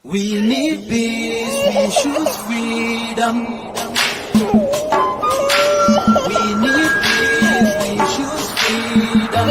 We need peace, we choose freedom. We need peace, we choose freedom.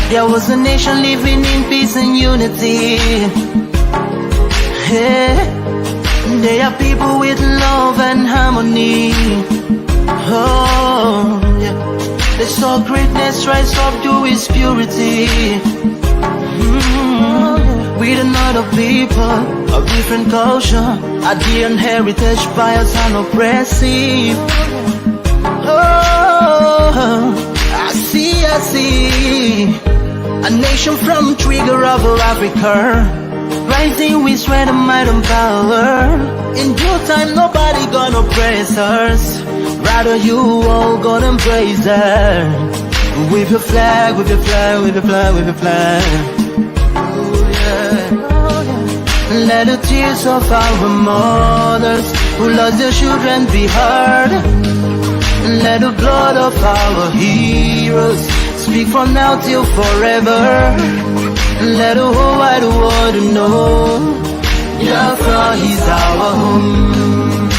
There was a nation living in peace and unity. Yeah. They are people with love and harmony. Oh, yeah. They saw greatness rise up to its purity. With another people of different culture, a dear heritage, bias and oppressive. Oh, I see. A nation from trigger of Africa, rising with strength and might and power. In due time, nobody gonna praise us. Rather, you all gonna embrace her. With your flag, with your flag, with your flag, with your flag. Oh, yeah. Let the tears of our mothers who lost their children be heard. Let the blood of our heroes speak from now till forever. Let the whole wide world know Biafra is our home.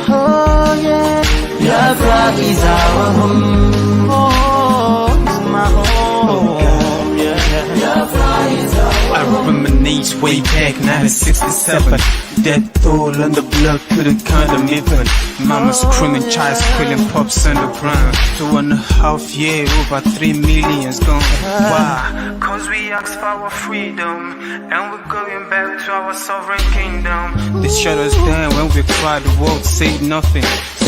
Oh yeah, Biafra is our home. Oh, it's my home. Yeah. Biafra is our home. I reminisce way back 1967. Death toll on the blood couldn't count them even. Mama screaming, child squealing, pops on the ground. 2.5 years, over 3 million's gone. Why? Cause we asked for our freedom, and we're going back to our sovereign kingdom. They shut us down when we cried, the world said nothing.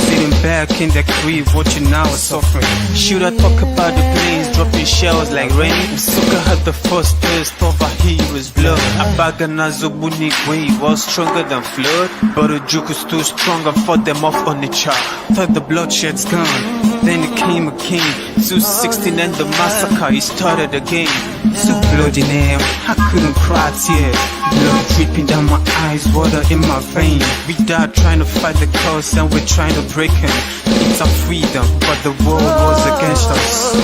Sitting back in the crib, watching our suffering. Should I talk about the planes dropping shells like rain? Suka had the first taste of a hero's blood. Abagana Zobuni wave was stronger than flood, but the juke was too strong and fought them off on the chart. Thought the bloodshed's gone, then it came a king. 216 and the massacre, it started again. So bloody name, I couldn't cry tears. Blood dripping down my eyes, water in my veins. We died trying to fight the cause and we're trying to break him. It's our freedom, but the world was against us.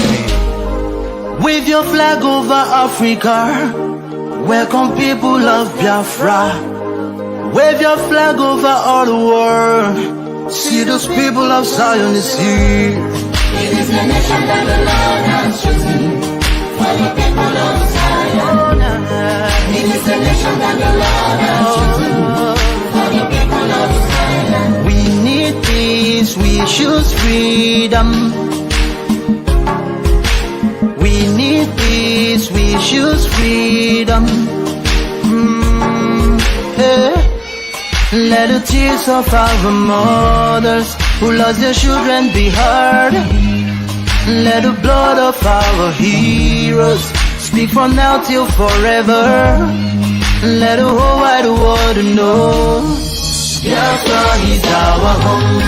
Wave your flag over Africa. Welcome people of Biafra. Wave your flag over all the world. See those people of Zion is here. It is the nation that the Lord has chosen for the people of Zion. It is the nation that the Lord has chosen for the people of Zion. We need peace, we choose freedom. We need peace, we choose freedom. Hey. Let the tears of our mothers who lost their children be heard. Let the blood of our heroes speak from now till forever. Let the whole wide world know Biafra is our home.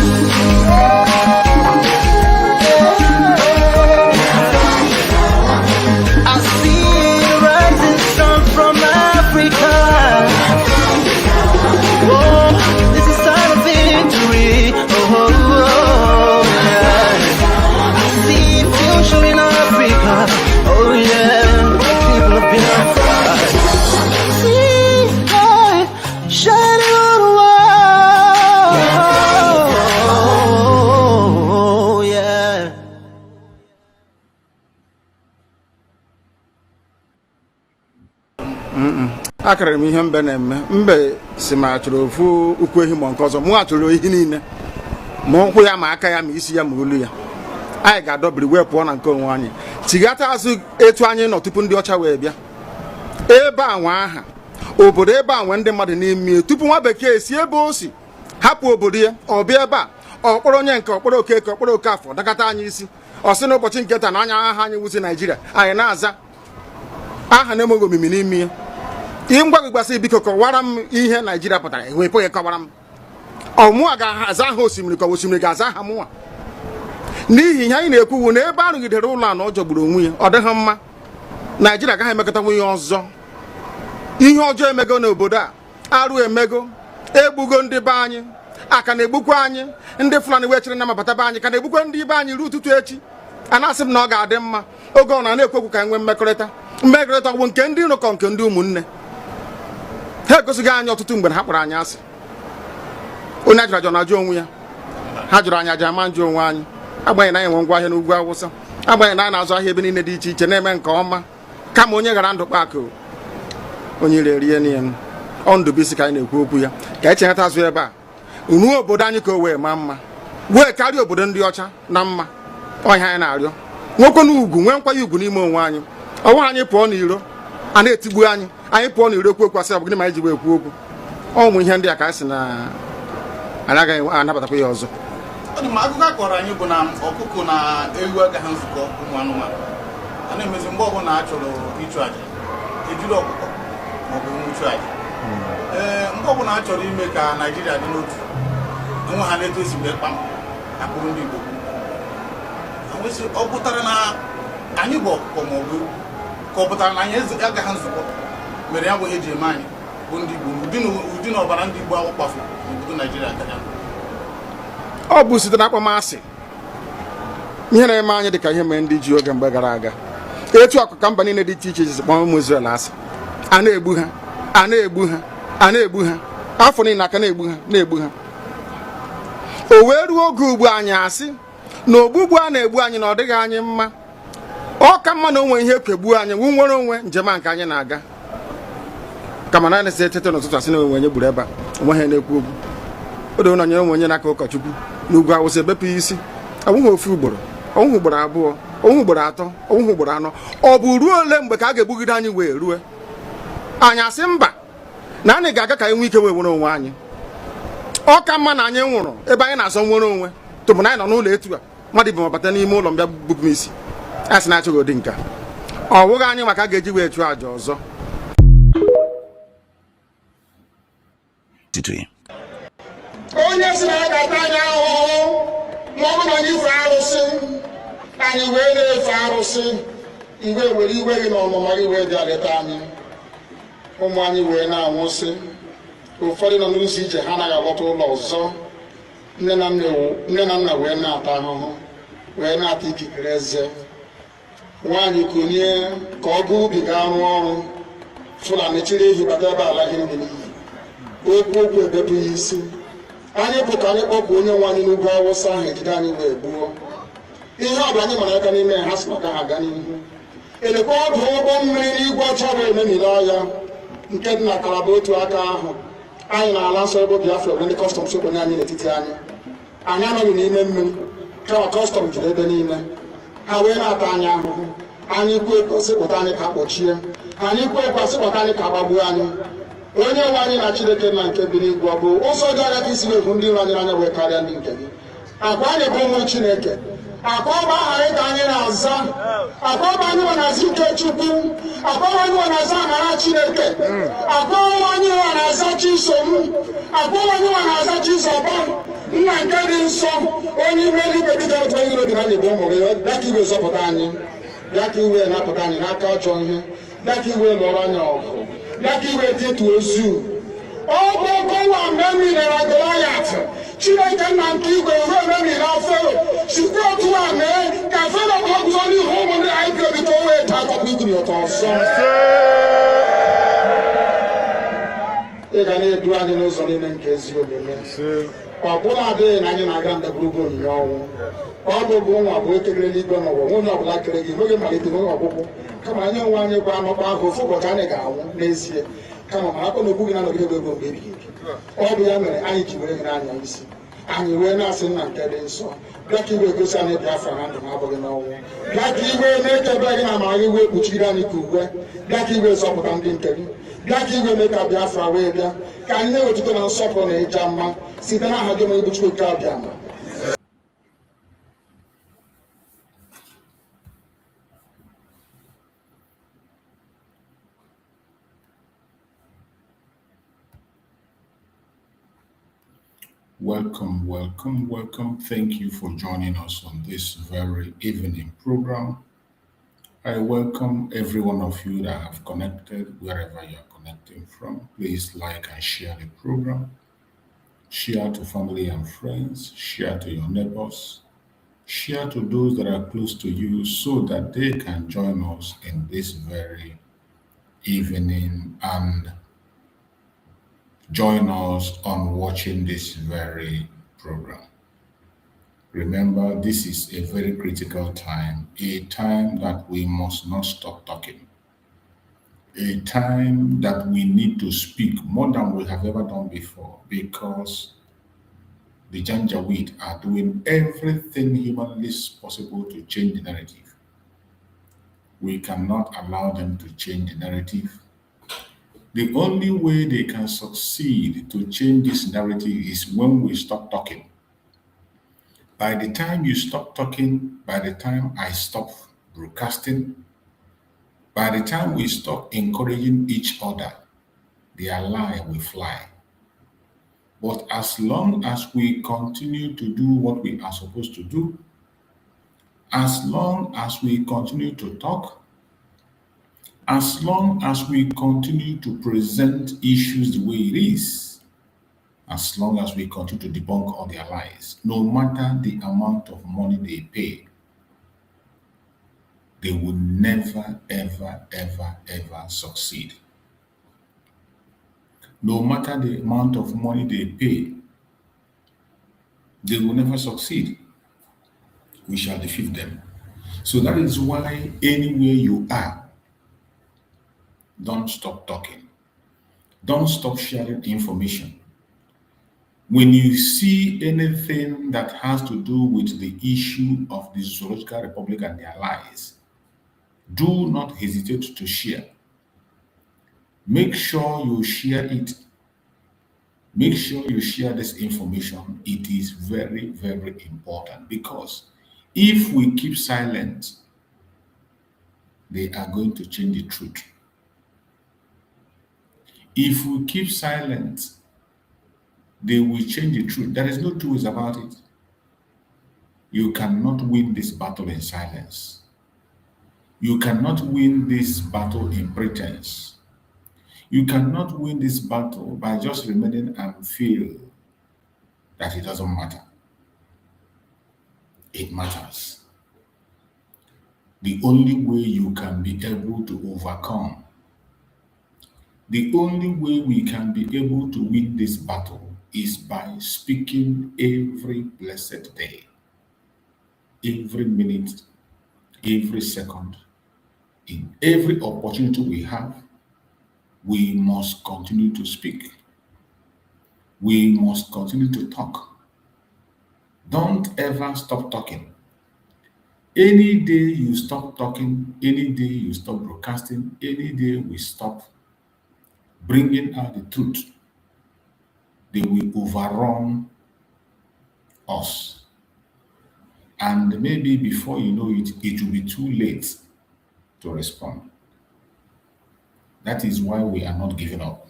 I see the rising sun from Africa. Oh, this is time of victory. Oh, yeah. I see future in Africa. Oh, yeah. People of Biafra. See light shining on the world. Oh, yeah. Akara m ihe mbe na-eme mbe si ma achọrọ ofu ukwu ehi ma nke ọzọ mụ achọrọ ihe niile ma ụkwụ ya ma aka ya ma isi ya ma olu ya anyị ga-adọbiri wee pụọ na nke onwe anyị tigata azụ etu anyị nọ tupu ndị ọcha wee bịa ebe a nwa aha obodo ebe a nwe ndị mmadụ n'ime tupu nwa bekee si ebe o si hapụ obodo ya ọ bịa ebe a ọkpọrọ onye nke ọkpọrọ okeke ọkpọrọ okafọ dakata anyị isi ọ sị n'ụbọchị nke taa na anya aha anyị wuzi Naijiria anyị na-aza aha na-emeghị omimi n'ime ya ngwa gị gbasị biko kọwara m ihe Naijiria pụtara ewepụghị kọwara m ọmụa ga-aza aha osimiri ka osimiri ga-aza aha mụnwa n'ihi ihe anyị na-ekwuwu na ebe a rụgidere ụlọ a na ọ jọgburu onwe ya ọ dịghị mma Nigeria agaghị emekọtanwu ihe ọzọ. Ihe ọjọọ emego n'obodo a, arụ emego, egbugo ndị be anyị, aka na-egbukwa anyị, ndị Fulani wee chere na mabata be anyị, ka na-egbukwa ndị be anyị ruo ụtụtụ echi. A na-asị m na ọ ga-adị mma oge ọ na-ekwu ka enwe mmekọrịta bụ nke ndị iro kọ nke ndị ụmụnne. Ha egosighị anyị ọtụtụ mgbe na ha kpọrọ anyị asị. Onye ajụrụ ajụ na-ajụ onwe ya. Ha jụrụ anyị aja ama njụ onwe anyị. Agbanyeghị na anyị nwe ngwa ahịa n'ugwu Awụsa, agbanyeghị na anyị na-azụ ahịa ebe niile dị iche iche na-eme nke ọma, kama onye ghara ndụ kpakụ onye rie n'ihe ọ Ndụbụisi ka anyị na-ekwu okwu ya, ka anyị cheghata azụ ebe a ruo obodo anyị ka o wee maa mma, wee karịa obodo ndị ọcha na mma. Ọhịa anyị na-arịọ nwekwe n'ugwu, nwee nkwanye ugwu n'ime onwe anyị. Ọnwa anyị pụọ n'iro a na-etigbu anyị, anyị pụọ n'iro ekwu okwu asị ọ bụ gịnị ma anyị ji wee ekwu okwu. Ụmụ ihe ndị a ka anyị sị na anyị agaghị anabatakwa ya ọzọ. Akụkọ akọrọ anyị bụ na ọkụkọ na ewu agaghị nzukọ ụmụ anụmanụ. A na-emezi mgbe ọbụla a chọrọ ịchụ aja, ejiri ọkụkọ maọbụ nwụchụ aja. Mgbe ọbụla a chọrọ ime ka Naijiria dị n'otu, enwe ha na-eto esi wee kpam akpụrụ ndị Igbo. Ọ pụtara na anyị bụ ọkụkọ maọbụ ka ọ pụtara na anyị agaghị nzukọ mere ya bụ ihe eji eme anyị bụ ndị Igbo ụdị na ọbara ndị Igbo awụkpafu n'obodo Naijiria kacha. Ọ bụ site na akpọmasị ihe na-eme anyị dịka ihe mere ndị ji oge mgbe gara aga. Etu ọkụkọ mba niile dị iche iche ji kpọọ ụmụ Izrel asị, a na-egbu ha, a na-egbu ha, a na-egbu ha, afọ niile aka na-egbu ha na-egbu ha. O wee ruo oge ugbu anyị asị na ogbugbu a na-egbu anyị na ọ dịghị anyị mma. Ọ ka mma na onwe ihe ekegbuo anyị nwu nwere onwe njem a nke anyị na-aga, kama na na-esi etete n'ụtụtụ asị na onwe onye gburu ebe a onwe ha na-ekwu okwu. O doo na nyere onwe onye n'aka ụkọchukwu n'ugwu Awụsa ebepụ isi, ọnwụghị ofu ugboro, ọnwụghị ugboro abụọ, ọnwụghị ugboro atọ, ọnwụghị ugboro anọ. Ọ bụ ruo ole mgbe ka a ga-egbugide anyị wee rue anyị asị mba na anyị ga-aga ka anyị nwee ike wee nwere onwe anyị? Ọ ka mma na anyị nwụrụ ebe anyị na-azọ nwere onwe tụbụ na anyị nọ n'ụlọ etu a mmadụ ibe mabata n'ime ụlọ mbịa bupụ m isi a sị na-achọghị ụdị nka. Ọ bụghị anyị maka a ga-eji wee chụọ àjà ọzọ. Onye si na a ga-ata anyị ahụhụ ma ọ bụ na anyị fe arụsị, anyị wee na-efe arụsị, iwe were iwe gị na ọmụma gị wee bịa leta anyị, ụmụ anyị wee na-anwụsị. Ụfọdụ nọ n'ụzọ ije ha anaghị alọta ụlọ ọzọ. Nne na nna wee na-ata ahụhụ, wee na-ata ikikere eze. Nwaanyị konye ka ọ gaa ubi ga arụ ọrụ, Fulani chiri ehi bata ebe ala gị n'iyi, okwu ebepụ ya isi. Anyị pụta anyị kpọpụ onye nwe anyị n'ugwu Awụsa ahụ ejide anyị wee gbuo. Ihe ọ bụ anyị mara aka n'ime ha si maka ha aga n'ihu. Elekwa ọdụ ụgbọ mmiri n'igwe ọcha bụ ememiri ọya nke dị na Kalaba otu aka ahụ. Anyị na-ala nsọ ebe Biafra bụ ndị kọstọm sokonye anyị n'etiti anyị. Anyị anọghị n'ime mmiri kama kọstọm jiri ebe niile. Ha wee na-ata anyị ahụhụ. Anyị kwuo sịpụta anyị ka kpọchie, anyị kwuo sịpụta anyị ka gbagbuo anyị. Onye nwe anyị na Chineke na nke bi n'igwe ọ bụ ụzọ dị agaghị isi na-ebu ndị iro anyị n'anya wee karịa ndị nke gị. Akwa anyị bụ ụmụ Chineke, akwa ọba aha anyị ka anyị na-aza, akwa ọba anyị nwe na-aza ike Chukwu, akwa ọba anyị nwe na-aza amara Chineke, akwa ọba anyị nwe na-aza Chisom, akwa ọba anyị nwe na-aza Chizoba, nna nke dị nsọ, onye ime eluigwe dịka otu onye iro dị na anyị bụ ụmụ gị. Bịa ka iwe zọpụta anyị, bịa ka iwe napụta anyị n'aka ajọ ihe, bịa ka iwe lụọrọ anyị ọgụ, bịa ka iwe dịtụ ozu. Ọ bụ ọkọwa mgbe mmiri Goliat, Chineke nna nke igwe ruo ememiri Fero, site otu a mee ka Fero ka ọ guzo n'ihu ụmụ ndị anyị ga-ebi ka o wee taa akọkọ igiri ụtọ ọzọ. Ị ga na-edu anyị n'ụzọ niile nke ezi omume. Ọ bụla adịghị na anyị na-aga ndagwurugwu onyinye ọnwụ. Ọ bụ nwa bụ ekekere n'igwe n'ụwa, onye ọbụla kere gị n'oge malite n'oge ọgwụgwụ, kama anyị nwe anyị gwa anọkwa ahụ ofu ụbọchị anyị ga-anwụ n'ezie, kama ma akpọ na okwu gị na-anọgide ego mgbe ebighị ebi. Ọ bụ ya mere anyị ji were gị n'anya isi, anyị wee na-asị nna nke dị nsọ, bịa ka iwe gosi anyị Biafra na ndụ na-abụghị n'ọnwụ, bịa ka iwe na-ekebe gị na amara gị wee kpuchiri anyị ka uwe, bịa ka iwe zọpụta ndị nke gị, bịa ka iwe mee ka Biafra wee bịa, ka anyị na-ewetụta na nsọpụrụ na ịja mma site n'aha gị onye bụ Chukwu nke abịa ma. Welcome, welcome, welcome. Thank you for joining us on this very evening program. I welcome every one of you that have connected wherever you are connecting from. Please like and share the program. Share to family and friends. Share to your neighbors. Share to those that are close to you so that they can join us in this very evening and join us on watching this very program. Remember, this is a very critical time, a time that we must not stop talking, a time that we need to speak more than we have ever done before because the Janjaweed are doing everything humanly possible to change the narrative. We cannot allow them to change the narrative. The only way they can succeed to change this narrative is when we stop talking. By the time you stop talking, by the time I stop broadcasting, by the time we stop encouraging each other, their lie will fly. But as long as we continue to do what we are supposed to do, as long as we continue to talk, as long as we continue to present issues the way it is, as long as we continue to debunk all their lies, no matter the amount of money they pay, they will never, ever, ever, ever succeed. No matter the amount of money they pay, they will never succeed. We shall defeat them. So that is why anywhere you are, don't stop talking. Don't stop sharing information. When you see anything that has to do with the issue of the Zoological Republic and their lies, do not hesitate to share. Make sure you share it. Make sure you share this information. It is very, very important because if we keep silent, they are going to change the truth. If we keep silent, they will change the truth. There is no two ways about it. You cannot win this battle in silence. You cannot win this battle in pretense. You cannot win this battle by just remaining and feel that it doesn't matter. It matters. The only way you can be able to overcome, the only way we can be able to win this battle is by speaking every blessed day, every minute, every second, in every opportunity we have. We must continue to speak. We must continue to talk. Don't ever stop talking. Any day you stop talking, any day you stop broadcasting, any day we stop bringing out the truth, they will overrun us. And maybe before you know it, it will be too late to respond. That is why we are not giving up.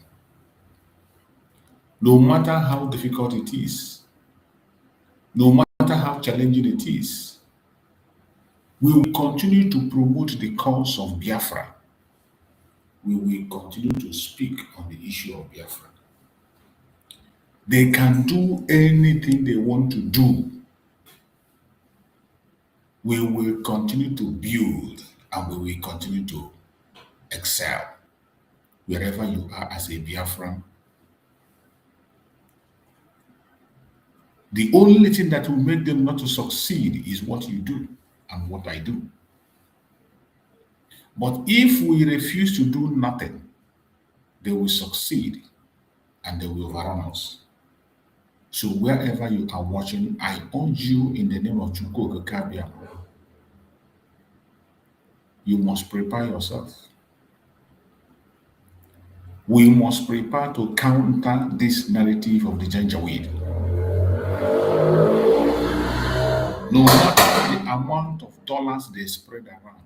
No matter how difficult it is, no matter how challenging it is, we will continue to promote the cause of Biafra. We will continue to speak on the issue of Biafra. They can do anything they want to do. We will continue to build and we will continue to excel wherever you are as a Biafran. The only thing that will make them not to succeed is what you do and what I do. But if we refuse to do nothing, they will succeed and they will overrun us. So wherever you are watching, I urge you in the name of Chukwu Okekabia, you must prepare yourself. We must prepare to counter this narrative of the Janjaweed. No matter the amount of dollars they spread around,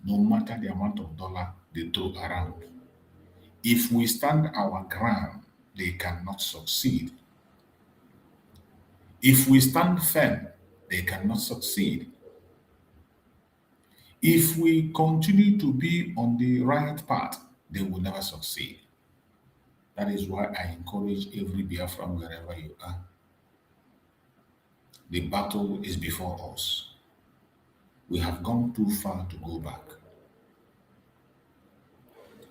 no matter the amount of dollar they throw around, if we stand our ground, they cannot succeed. If we stand firm, they cannot succeed. If we continue to be on the right path, they will never succeed. That is why I encourage every Biafran wherever you are. The battle is before us. We have gone too far to go back.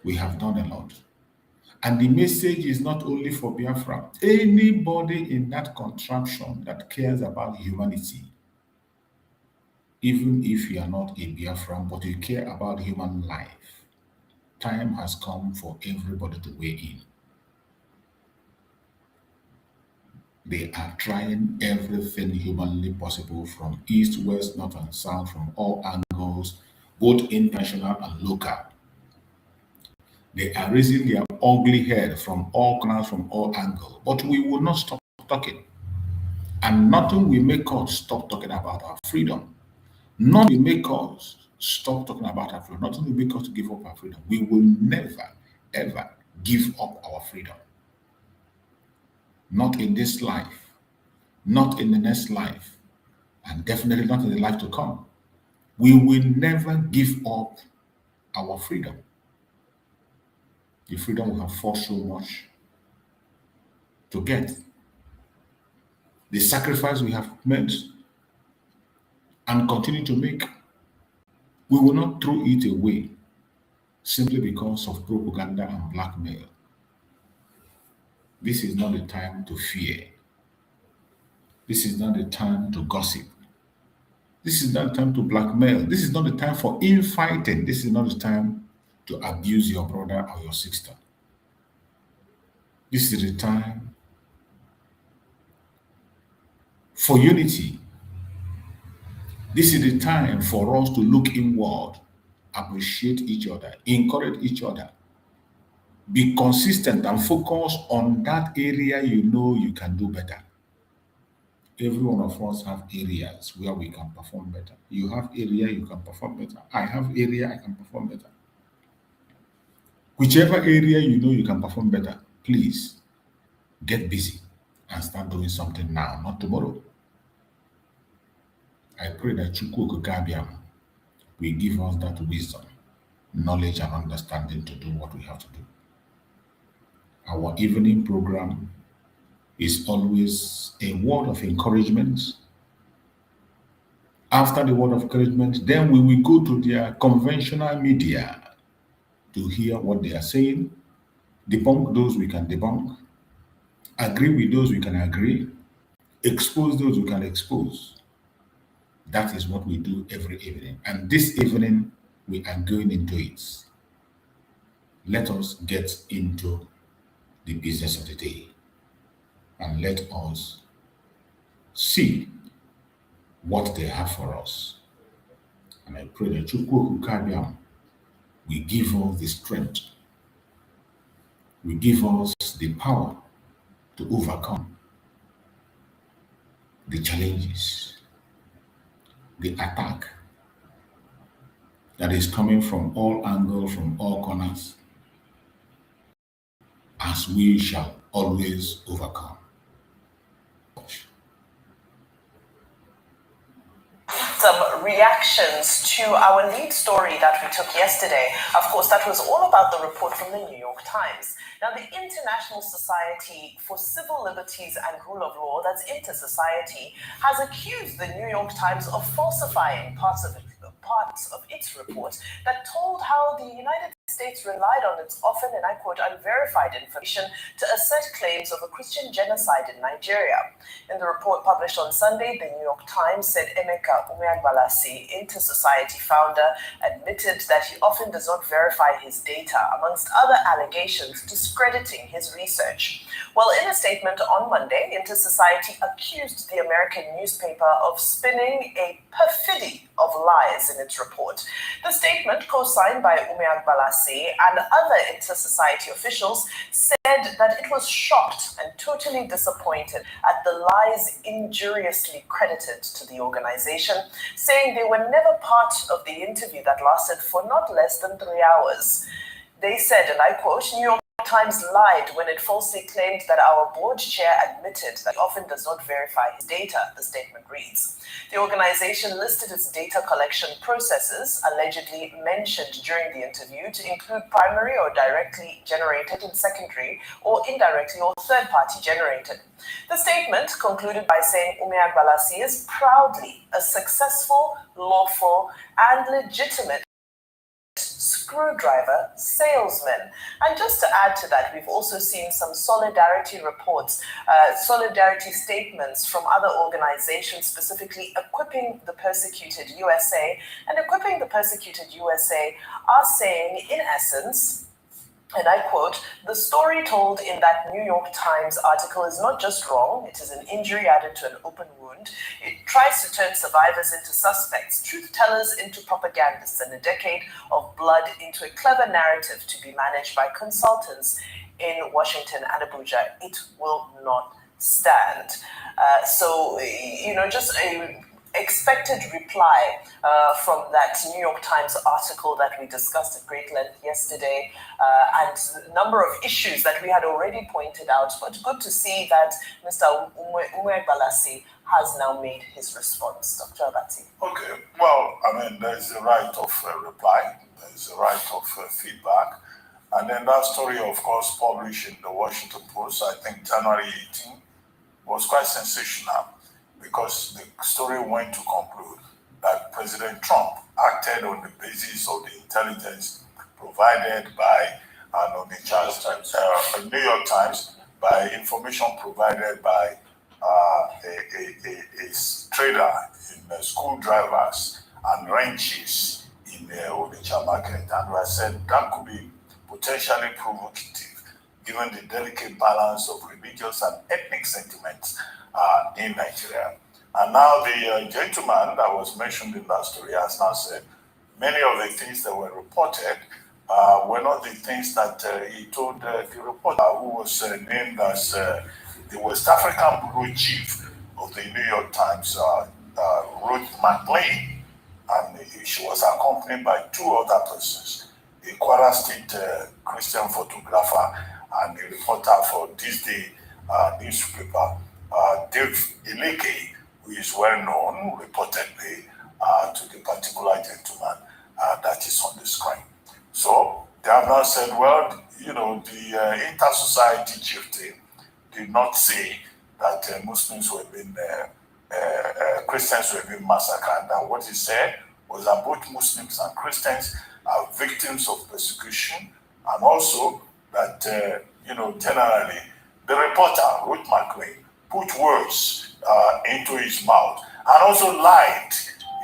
We have done a lot. And the message is not only for Biafra. Anybody in that contraption that cares about humanity, even if you are not a Biafran, but you care about human life, time has come for everybody to weigh in. They are trying everything humanly possible from east, west, north, and south, from all angles, both international and local. They are raising their ugly head from all corners, from all angles. But we will not stop talking. And nothing will make us stop talking about our freedom. Nothing will make us stop talking about our freedom. Nothing will make us give up our freedom. We will never, ever give up our freedom. Not in this life, not in the next life, and definitely not in the life to come. We will never give up our freedom. The freedom we have fought so much to get. The sacrifice we have made and continue to make. We will not throw it away simply because of propaganda and blackmail. This is not the time to fear. This is not the time to gossip. This is not the time to blackmail. This is not the time for infighting. This is not the time to abuse your brother or your sister. This is the time for unity. This is the time for us to look inward, appreciate each other, encourage each other. Be consistent and focus on that area you know you can do better. Every one of us have areas where we can perform better. You have area you can perform better. I have area I can perform better. Whichever area you know you can perform better, please get busy and start doing something now, not tomorrow. I pray that Chukwu Okike will give us that wisdom, knowledge, and understanding to do what we have to do. Our evening program is always a word of encouragement. After the word of encouragement, then we will go to their conventional media to hear what they are saying, debunk those we can debunk, agree with those we can agree, expose those we can expose. That is what we do every evening. And this evening, we are going into it. Let us get into the business of the day. And let us see what they have for us. And I pray that Chukwu Okike will give us the strength, will give us the power to overcome the challenges, the attack that is coming from all angles, from all corners, as we shall always overcome. Some reactions to our lead story that we took yesterday. Of course, that was all about the report from the New York Times. Now, the International Society for Civil Liberties and Rule of Law, that's Inter-Society, has accused the New York Times of falsifying parts of its report that told how the United States relied on its often, and I quote, unverified information to assert claims of a Christian genocide in Nigeria. In the report published on Sunday, the New York Times said Emeka Umeagbalasi, Inter-Society founder, admitted that he often does not verify his data, amongst other allegations discrediting his research. Well, in a statement on Monday, Inter-Society accused the American newspaper of spinning a perfidy of lies in its report. The statement, co-signed by Umeagbalasi and other Inter-Society officials, said that it was shocked and totally disappointed at the lies injuriously credited to the organization, saying they were never part of the interview that lasted for not less than 3 hours. They said, and I quote, New York Times lied when it falsely claimed that our board chair admitted that he often does not verify his data, the statement reads. The organization listed its data collection processes, allegedly mentioned during the interview, to include primary or directly generated and secondary or indirectly or third-party generated. The statement concluded by saying Ume Agbalasi is proudly a successful, lawful, and legitimate screwdriver salesman. And just to add to that, we've also seen some solidarity reports, solidarity statements from other organizations, specifically equipping the persecuted USA. And equipping the persecuted USA are saying, in essence, and I quote, "The story told in that New York Times article is not just wrong, it is an injury added to an open wound. It tries to turn survivors into suspects, truth tellers into propagandists, and a decade of blood into a clever narrative to be managed by consultants in Washington and Abuja. It will not stand." So, just a expected reply from that New York Times article that we discussed at great length yesterday, and a number of issues that we had already pointed out, but good to see that Mr. Ume Agbalasi has now made his response. Dr. Abati. Okay, well, there's a right of reply, there's a right of feedback, and then that story, of course, published in the Washington Post, I think January 18, was quite sensational, because the story went to conclude that President Trump acted on the basis of the intelligence provided by New York Times, by information provided by a trader in school drivers and wrenches in the Onitsha market. And I said that could be potentially provocative, given the delicate balance of religious and ethnic sentiments in Nigeria. And now the gentleman that was mentioned in that story has now said many of the things that were reported were not the things that he told the reporter, who was named as the West African bureau chief of the New York Times, Ruth McLean. And she was accompanied by two other persons, a Kwara State Christian photographer and a reporter for This Day newspaper, Dave Ileke, who is well known, reportedly, to the particular gentleman that is on the screen. So they have now said, well, the inter-society chieftain did not say that Muslims were being, Christians were being massacred. And what he said was that both Muslims and Christians are victims of persecution, and also that, generally, the reporter, Ruth McLean, put words into his mouth and also lied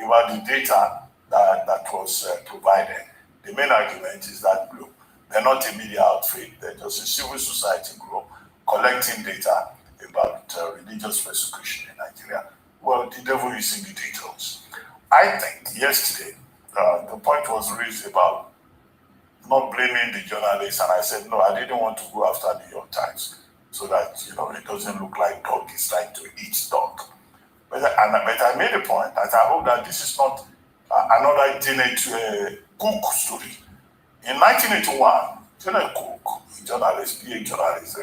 about the data that was provided. The main argument is that, look, they're not a media outfit, they're just a civil society group collecting data about religious persecution in Nigeria. Well, the devil is in the details. I think yesterday, the point was raised about not blaming the journalists, and I said, no, I didn't want to go after the New York Times, so that it doesn't look like dog is trying to eat dog. But I made a point that I hope that this is not another Janet Cook story. In 1981, Janet Cook, a journalist, PA journalist,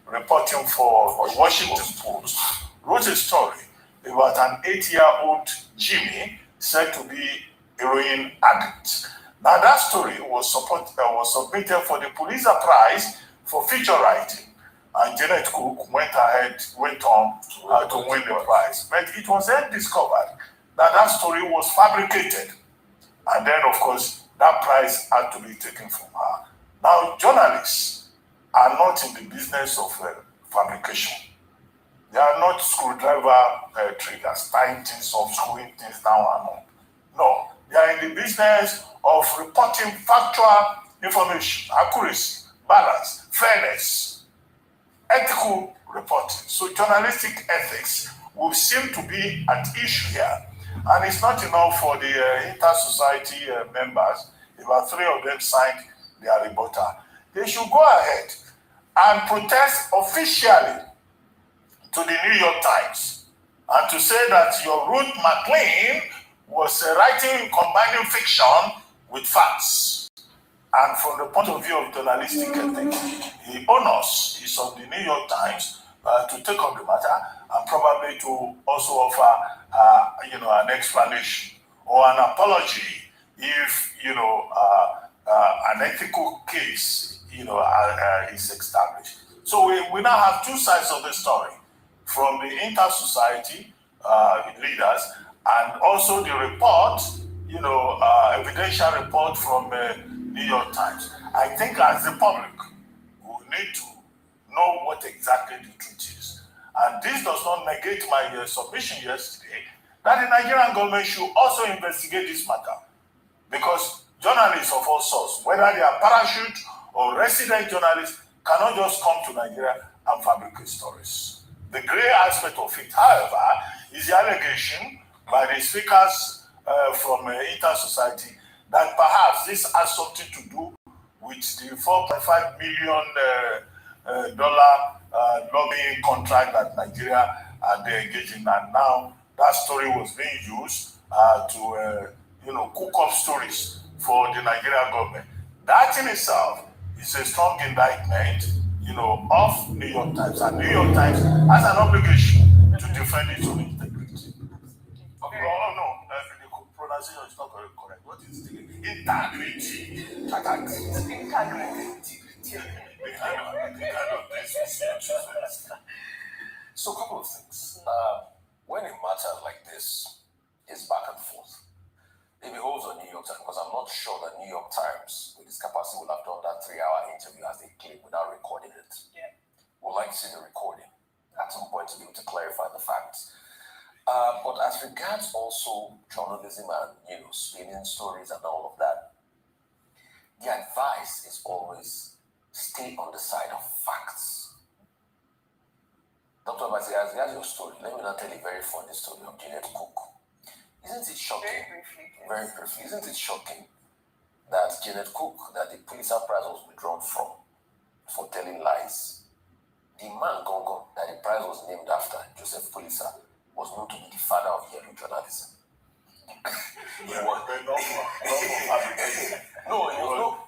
reporting for the Washington Post, wrote a story about an 8-year-old Jimmy said to be heroin addict. Now that story was submitted for the Pulitzer Prize for feature writing. And Janet Cook went on to win the prize. But it was then discovered that that story was fabricated. And then, of course, that prize had to be taken from her. Now, journalists are not in the business of fabrication. They are not screwdriver triggers, tying things up, screwing things down and up. No, they are in the business of reporting factual information, accuracy, balance, fairness, ethical reporting. So journalistic ethics will seem to be at issue here. And it's not enough for the inter-society members, about 3 of them signed their rebuttal. They should go ahead and protest officially to the New York Times and to say that your Ruth McLean was writing, combining fiction with facts. And from the point of view of journalistic ethics, the onus is on the New York Times to take up the matter and probably to also offer, an explanation or an apology if, an ethical case, is established. So we now have two sides of the story, from the inter-society leaders and also the report, evidential report from New York Times. I think as the public, we need to know what exactly the truth is. And this does not negate my submission yesterday that the Nigerian government should also investigate this matter. Because journalists of all sorts, whether they are parachute or resident journalists, cannot just come to Nigeria and fabricate stories. The grey aspect of it, however, is the allegation by the speakers from Inter-Society that perhaps this has something to do with the $4.5 million lobbying contract that Nigeria are engaged in. And now that story was being used to cook up stories for the Nigerian government. That in itself is a strong indictment, of New York Times. And New York Times has an obligation to defend its own integrity. Okay. Oh, no, the pronunciation is not very correct. What is the integrity? So, a couple of things. When a matter like this is back and forth, it beholds on New York Times, because I'm not sure that New York Times, with its capacity, will have done that 3-hour interview as they claim without recording it. Yeah. We'd like to see the recording at some point to be able to clarify the facts. But as regards also journalism and spinning stories and all of that, the advice is always stay on the side of facts. Dr. Abasi, as regards your story, let me now tell a very funny story of Janet Cook. Isn't it shocking? Very briefly. Isn't it shocking that Janet Cook, that the Pulitzer Prize was withdrawn from for telling lies? The man Gongo that the prize was named after, Joseph Pulitzer, was known to be the father of yellow journalism. He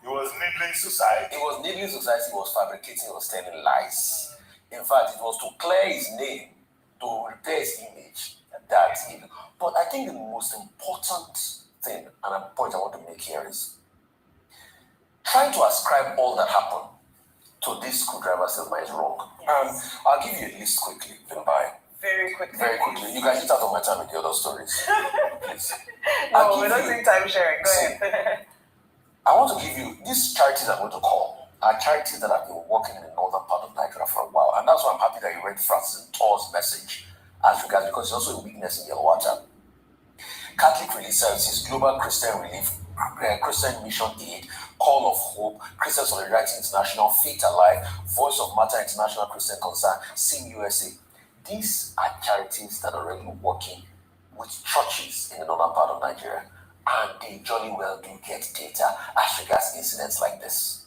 was needling society. It was needling society. He was fabricating. He was telling lies. In fact, it was to clear his name, to repair his image. But I think the most important thing and a point I want to make here is trying to ascribe all that happened to this screwdriver salesman is wrong. Yes. I'll give you a list quickly. Very quickly. Very quickly. You guys eat out of my time with the other stories. Please. No, we don't take time sharing. Go ahead. I want to give you these charities I'm going to call are charities that have been working in the northern part of Nigeria for a while. And that's why I'm happy that you read Francis Tor's message as regards, because it's also a weakness in your water. Catholic Relief Services, Global Christian Relief, Christian Mission Aid, Call of Hope, Christian Solidarity International, Faith Alive, Voice of Matter International Christian Concern, Sing USA. These are charities that are already working with churches in the northern part of Nigeria, and they jolly well do get data as regards incidents like this.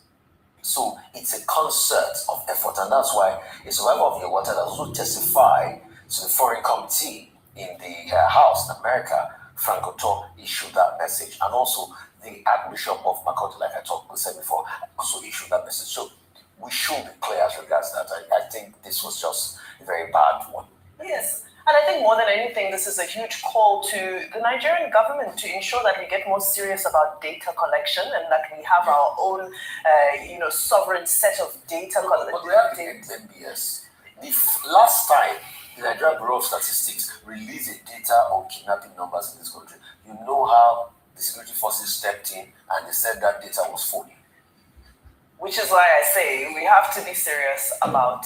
So it's a concert of effort, and that's why a survivor of your water does also testify to the foreign committee in the House in America. Frank Oto issued that message, and also the Archbishop of Makoti, like I said before, also issued that message. So we should be clear as regards that. I think this was just a very bad one. Yes. And I think more than anything, this is a huge call to the Nigerian government to ensure that we get more serious about data collection and that we have our own, sovereign set of data collection. But we have the NBS. The last time the Nigerian Bureau of Statistics released data on kidnapping numbers in this country, you know how the security forces stepped in and they said that data was phony. Which is why I say we have to be serious about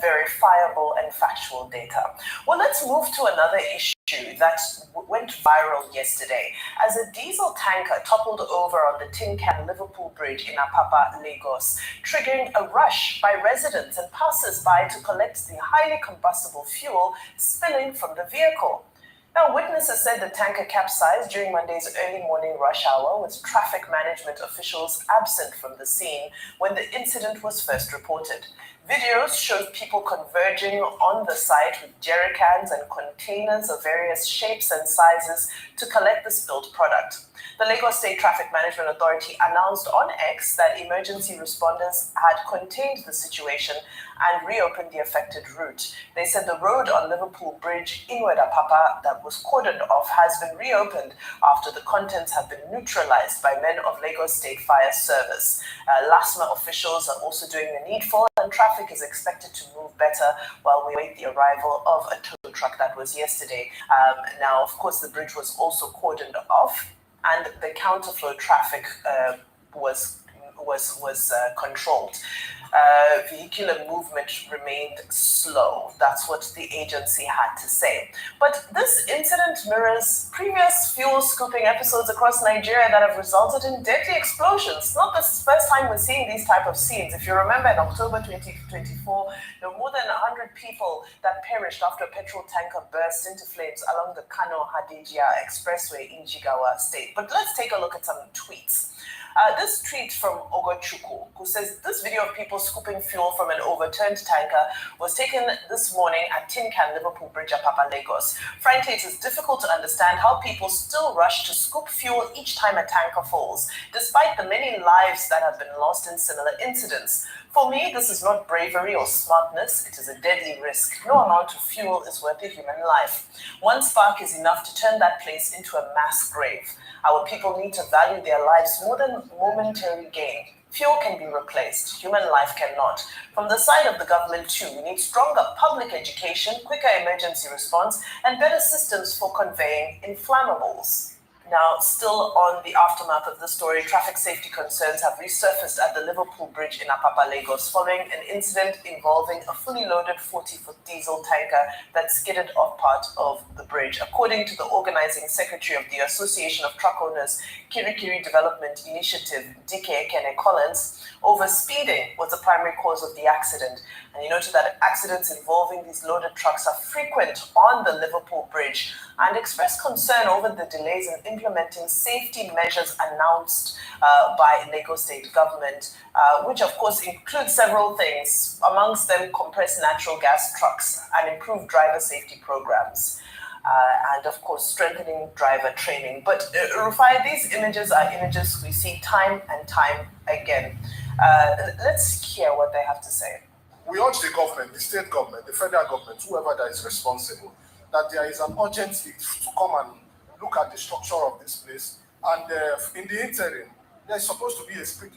verifiable and factual data. Well, let's move to another issue that went viral yesterday as a diesel tanker toppled over on the Tin Can Liverpool Bridge in Apapa, Lagos, triggering a rush by residents and passers-by to collect the highly combustible fuel spilling from the vehicle. Now, witnesses said the tanker capsized during Monday's early morning rush hour, with traffic management officials absent from the scene when the incident was first reported. Videos showed people converging on the site with jerrycans and containers of various shapes and sizes to collect the spilled product. The Lagos State Traffic Management Authority announced on X that emergency responders had contained the situation and reopened the affected route. They said the road on Liverpool Bridge in Wedapapa that was cordoned off has been reopened after the contents have been neutralized by men of Lagos State Fire Service. LASMA officials are also doing the needful, and traffic is expected to move better while we wait the arrival of a tow truck that was yesterday. Now, of course, the bridge was also cordoned off, and the counterflow traffic was controlled. Vehicular movement remained slow. That's what the agency had to say. But this incident mirrors previous fuel scooping episodes across Nigeria that have resulted in deadly explosions. Not the first time we're seeing these type of scenes. If you remember, in October 2024, there were more than 100 people that perished after a petrol tanker burst into flames along the Kano-Hadejia Expressway in Jigawa State. But let's take a look at some tweets. This tweet from Ogochukwu, who says this video of people scooping fuel from an overturned tanker was taken this morning at Tin Can Liverpool Bridge at Papa Lagos. Frankly, it is difficult to understand how people still rush to scoop fuel each time a tanker falls, despite the many lives that have been lost in similar incidents. For me, this is not bravery or smartness, it is a deadly risk. No amount of fuel is worth a human life. One spark is enough to turn that place into a mass grave. Our people need to value their lives more than momentary gain. Fuel can be replaced, human life cannot. From the side of the government too, we need stronger public education, quicker emergency response, and better systems for conveying inflammables. Now, still on the aftermath of the story, traffic safety concerns have resurfaced at the Liverpool Bridge in Apapa, Lagos, following an incident involving a fully loaded 40-foot diesel tanker that skidded off part of the bridge. According to the organizing secretary of the Association of Truck Owners Kirikiri Development Initiative, Dike Kene Collins, overspeeding was the primary cause of the accident. And he noted that accidents involving these loaded trucks are frequent on the Liverpool Bridge, and expressed concern over the delays in implementing safety measures announced by Lagos State government, which of course includes several things, amongst them compressed natural gas trucks and improved driver safety programs. And of course, strengthening driver training. But Rufai, these images are images we see time and time again. Let's hear what they have to say. We urge the government, the state government, the federal government, whoever that is responsible, that there is an urgent need to come and look at the structure of this place. And in the interim, there's supposed to be speed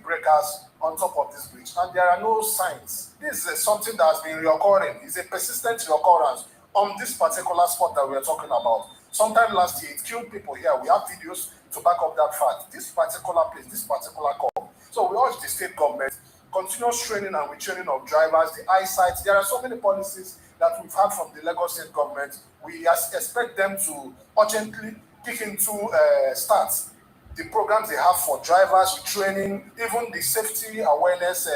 breakers on top of this bridge, and there are no signs. This is something that has been reoccurring. It's a persistent reoccurrence on this particular spot that we are talking about. Sometime last year, it killed people here. We have videos to back up that fact. This particular place, this particular call. So we urge the state government, continuous training and retraining of drivers, the eyesight. There are so many policies that we've had from the Lagos State government. We expect them to urgently kick into start the programs they have for drivers, training, even the safety awareness,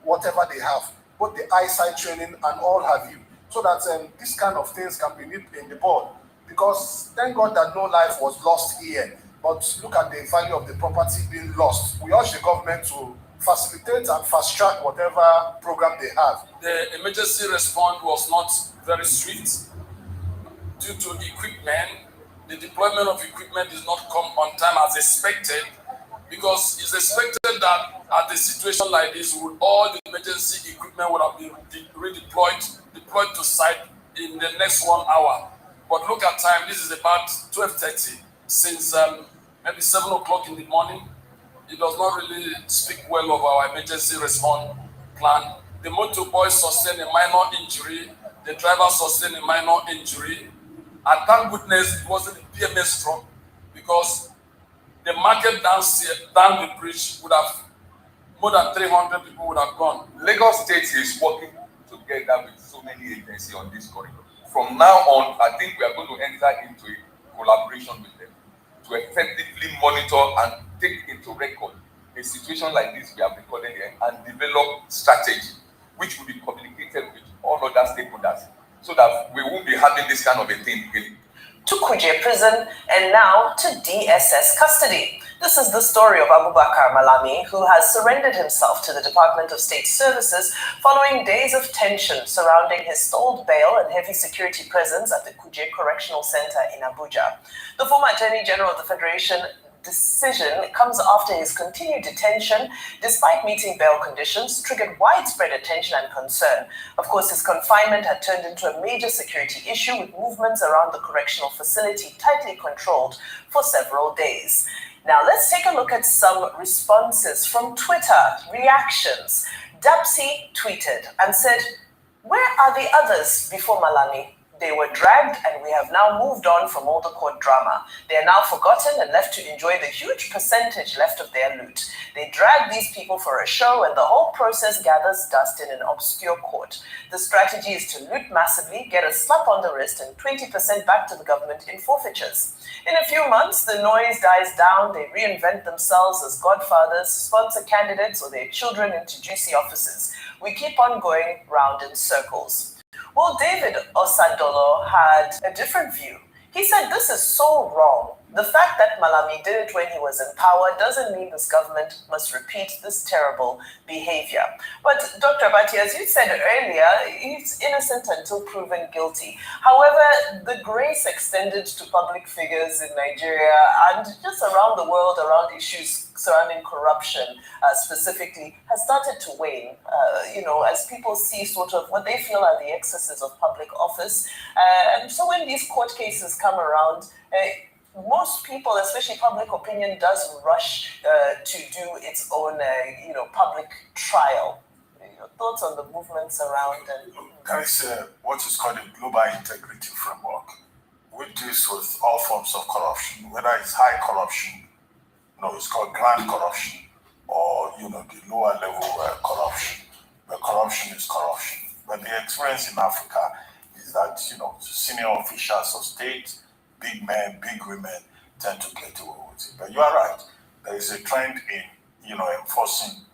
whatever they have, both the eyesight training and all have you, so that these kind of things can be nipped in the bud. Because thank God that no life was lost here, but look at the value of the property being lost. We urge the government to facilitate and fast track whatever program they have. The emergency response was not very swift due to equipment. The deployment of equipment did not come on time as expected, because it's expected that at a situation like this, all the emergency equipment would have been deployed to site in the next 1 hour. But look at time, this is about 12:30, since maybe 7 o'clock in the morning. It does not really speak well of our emergency response plan. The motor boy sustained a minor injury, the driver sustained a minor injury, and thank goodness it wasn't a PMS truck, because the market down the bridge would have, more than 300 people would have gone. Lagos State is working together with so many agencies on this corridor. From now on, I think we are going to enter into a collaboration with them to effectively monitor and take into record a situation like this we have recorded here and develop strategy which will be communicated with all other stakeholders, so that we won't be having this kind of a thing again. To Kuje prison and now to DSS custody. This is the story of Abubakar Malami, who has surrendered himself to the Department of State Services following days of tension surrounding his stalled bail and heavy security presence at the Kuje Correctional Center in Abuja. The former Attorney General of the Federation decision comes after his continued detention, despite meeting bail conditions, triggered widespread attention and concern. Of course, his confinement had turned into a major security issue, with movements around the correctional facility tightly controlled for several days. Now, let's take a look at some responses from Twitter, reactions. Dapsy tweeted and said, "Where are the others before Malami? They were dragged, and we have now moved on from all the court drama. They are now forgotten and left to enjoy the huge percentage left of their loot. They drag these people for a show, and the whole process gathers dust in an obscure court. The strategy is to loot massively, get a slap on the wrist, and 20% back to the government in forfeitures. In a few months, the noise dies down. They reinvent themselves as godfathers, sponsor candidates or their children into juicy offices. We keep on going round in circles." Well, David Osadolo had a different view. He said, "This is so wrong. The fact that Malami did it when he was in power doesn't mean this government must repeat this terrible behavior." But Dr. Abati, as you said earlier, he's innocent until proven guilty. However, the grace extended to public figures in Nigeria and just around the world around issues surrounding corruption specifically has started to wane, as people see sort of what they feel are the excesses of public office. And so when these court cases come around, most people, especially public opinion, does rush to do its own, public trial. Your thoughts on the movements around? There is what is called a global integrity framework, which deals with all forms of corruption, whether it's high corruption, it's called grand corruption, or the lower level corruption. The corruption is corruption. But the experience in Africa is that senior officials of state, big men, big women tend to get away with it. But you are right. There is a trend in, enforcing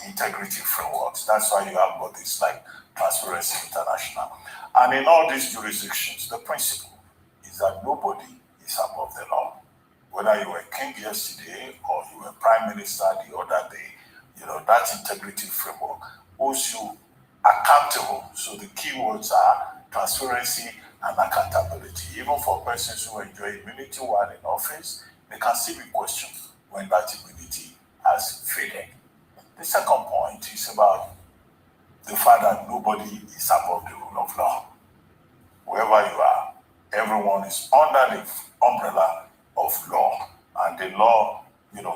integrity frameworks. That's why you have bodies like Transparency International. And in all these jurisdictions, the principle is that nobody is above the law. Whether you were king yesterday or you were prime minister the other day, that integrity framework holds you accountable. So the key words are transparency and accountability. Even for persons who enjoy immunity while in office, they can still be questioned when that immunity has faded. The second point is about the fact that nobody is above the rule of law. Wherever you are, everyone is under the umbrella of law, and the law,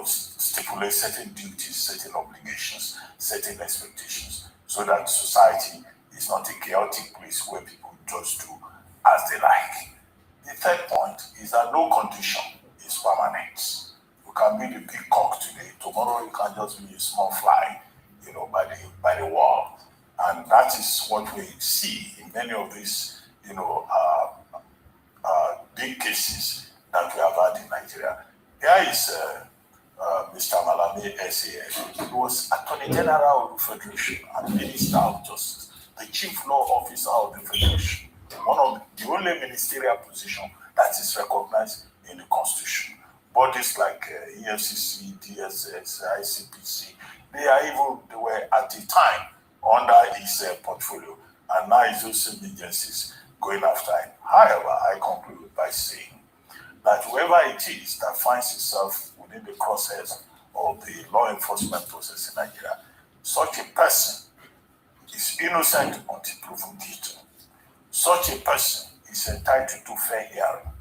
stipulates certain duties, certain obligations, certain expectations, so that society is not a chaotic place where people just do as they like. The third point is that no condition is permanent. You can be the big cock today, tomorrow you can just be a small fly, by the wall. And that is what we see in many of these, big cases that we have had in Nigeria. Here is Mr. Malami SAN. He was Attorney General of the Federation and Minister of Justice, the Chief Law Officer of the Federation, one of the only ministerial position that is recognized in the Constitution. Bodies like EFCC, DSS, ICPC, they were at the time under his portfolio, and now it's those same agencies going after him. However, I conclude by saying that whoever it is that finds itself within the crosshairs of the law enforcement process in Nigeria, such a person is innocent until proven guilty. Such a person is entitled to fair hearing.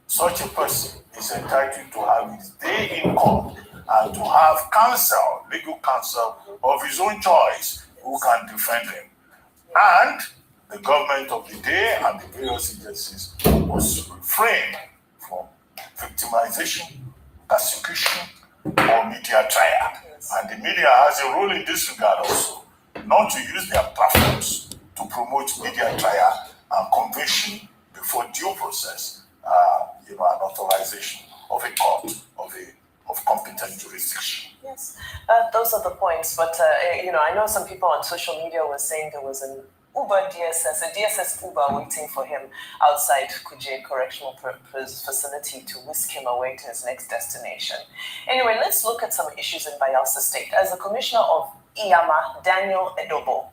Such a person is entitled to have his day in court and to have counsel, legal counsel of his own choice who can defend him. And the government of the day and the various agencies must refrain from victimization, persecution, or media trial. And the media has a role in this regard also, not to use their platforms to promote media trial and conviction before due process, an authorization of a court of competent jurisdiction. Yes, those are the points. But I know some people on social media were saying there was an Uber DSS, a DSS Uber waiting for him outside Kuje Correctional Facility to whisk him away to his next destination. Anyway, let's look at some issues in Bayelsa State. As the Commissioner of Iyama, Daniel Edobo,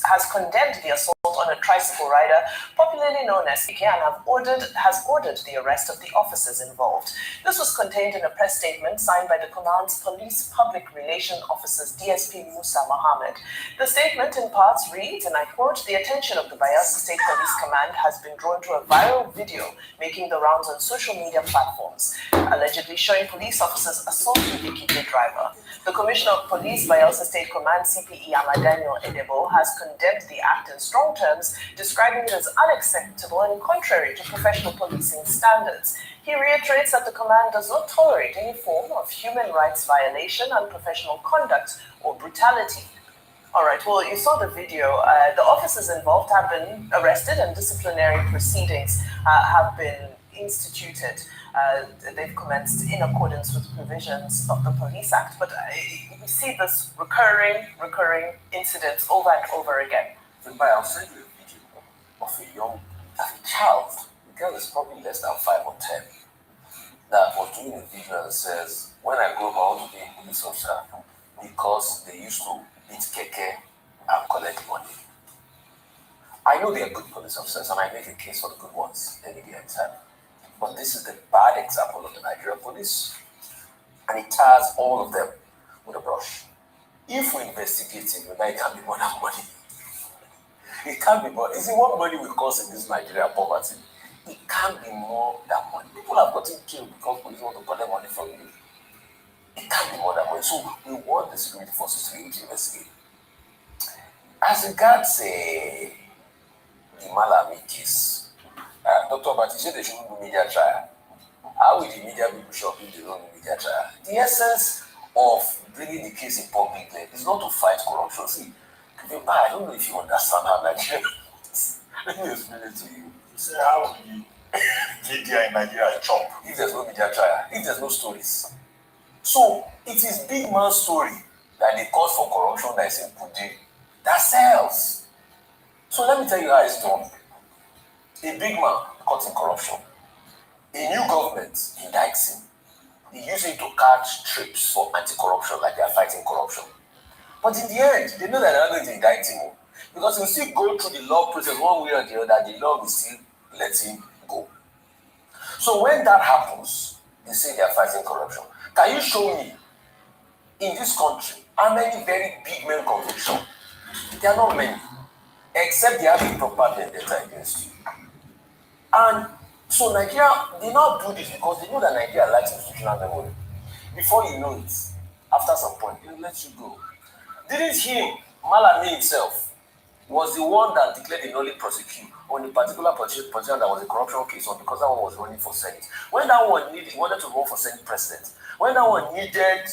has condemned the assault on a tricycle rider, popularly known as Ike, and has ordered the arrest of the officers involved. This was contained in a press statement signed by the command's police public relation officers, DSP Musa Mohammed. The statement in parts reads, and I quote, "The attention of the Bayelsa State Police Command has been drawn to a viral video making the rounds on social media platforms, allegedly showing police officers assaulting the Ike driver. The Commissioner of Police, Bayelsa State Command, CP Iyama Daniel Edebo, has condemned the act in strong terms, describing it as unacceptable and contrary to professional policing standards. He reiterates that the command does not tolerate any form of human rights violation, unprofessional conduct, or brutality." All right, well, you saw the video. The officers involved have been arrested and disciplinary proceedings have been instituted. They've commenced in accordance with provisions of the Police Act. But we see this recurring incidents over and over again. I'll send you a video of a child, the girl is probably less than 5 or 10, that was doing a video and says, "When I grow up, I want to be a police officer because they used to beat keke and collect money." I know they are good police officers, and I make a case for the good ones any given time. But this is the bad example of the Nigerian police, and it ties all of them with a brush. If we investigate it, it can be more than money. It can't be more. Is it what money will cause in this Nigerian poverty? It can't be more than money. People have gotten killed because police want to collect money from you. It can't be more than money. So we want the security forces to investigate. As regards the Malami case, Dr. Bati said they shouldn't do media trial. How will the media be sure if they don't do media trial? The essence of bringing the case in public is not to fight corruption. See, I don't know if you understand how Nigeria is. Let me explain it to you. So how will the media in Nigeria chop if there's no media trial, if there's no stories? So it is big man's story that the cause for corruption that is in Putin that sells. So let me tell you how it's done. A big man caught in corruption. A new government indicts him. They use it to catch trips for anti-corruption, like they are fighting corruption. But in the end, they know that they're not going to indict him. Because he'll still go through the law process one way or the other, the law will still let him go. So when that happens, they say they are fighting corruption. Can you show me in this country how many very big men conviction? There are not many, except they have a proper vendetta against you. And so Nigeria, they now do this because they know that Nigeria likes institutional memory. Before you know it, after some point, they'll let you go. Didn't him, Malami himself, was the one that declared a nolly prosecute on a particular position that was a corruption case, or because that one was running for Senate. When that one wanted to run for Senate president, when that one needed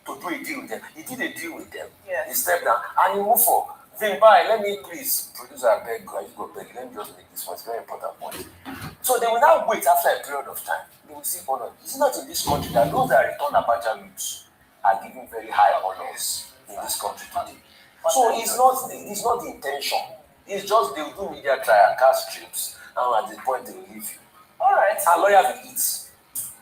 to do a deal with them, he did a deal with them. Yes. He stepped down and he moved for, Vimbai, let me please, producer, I beg, let me just make this one, it's a very important point. So they will now wait after a period of time. They will see honor. It's not in this country that those that return Abacha routes are given very high honors in this country today. So it's not the intention. It's just they will do media trial, cast trips, and at this point they will leave you. All right. And lawyers will eat.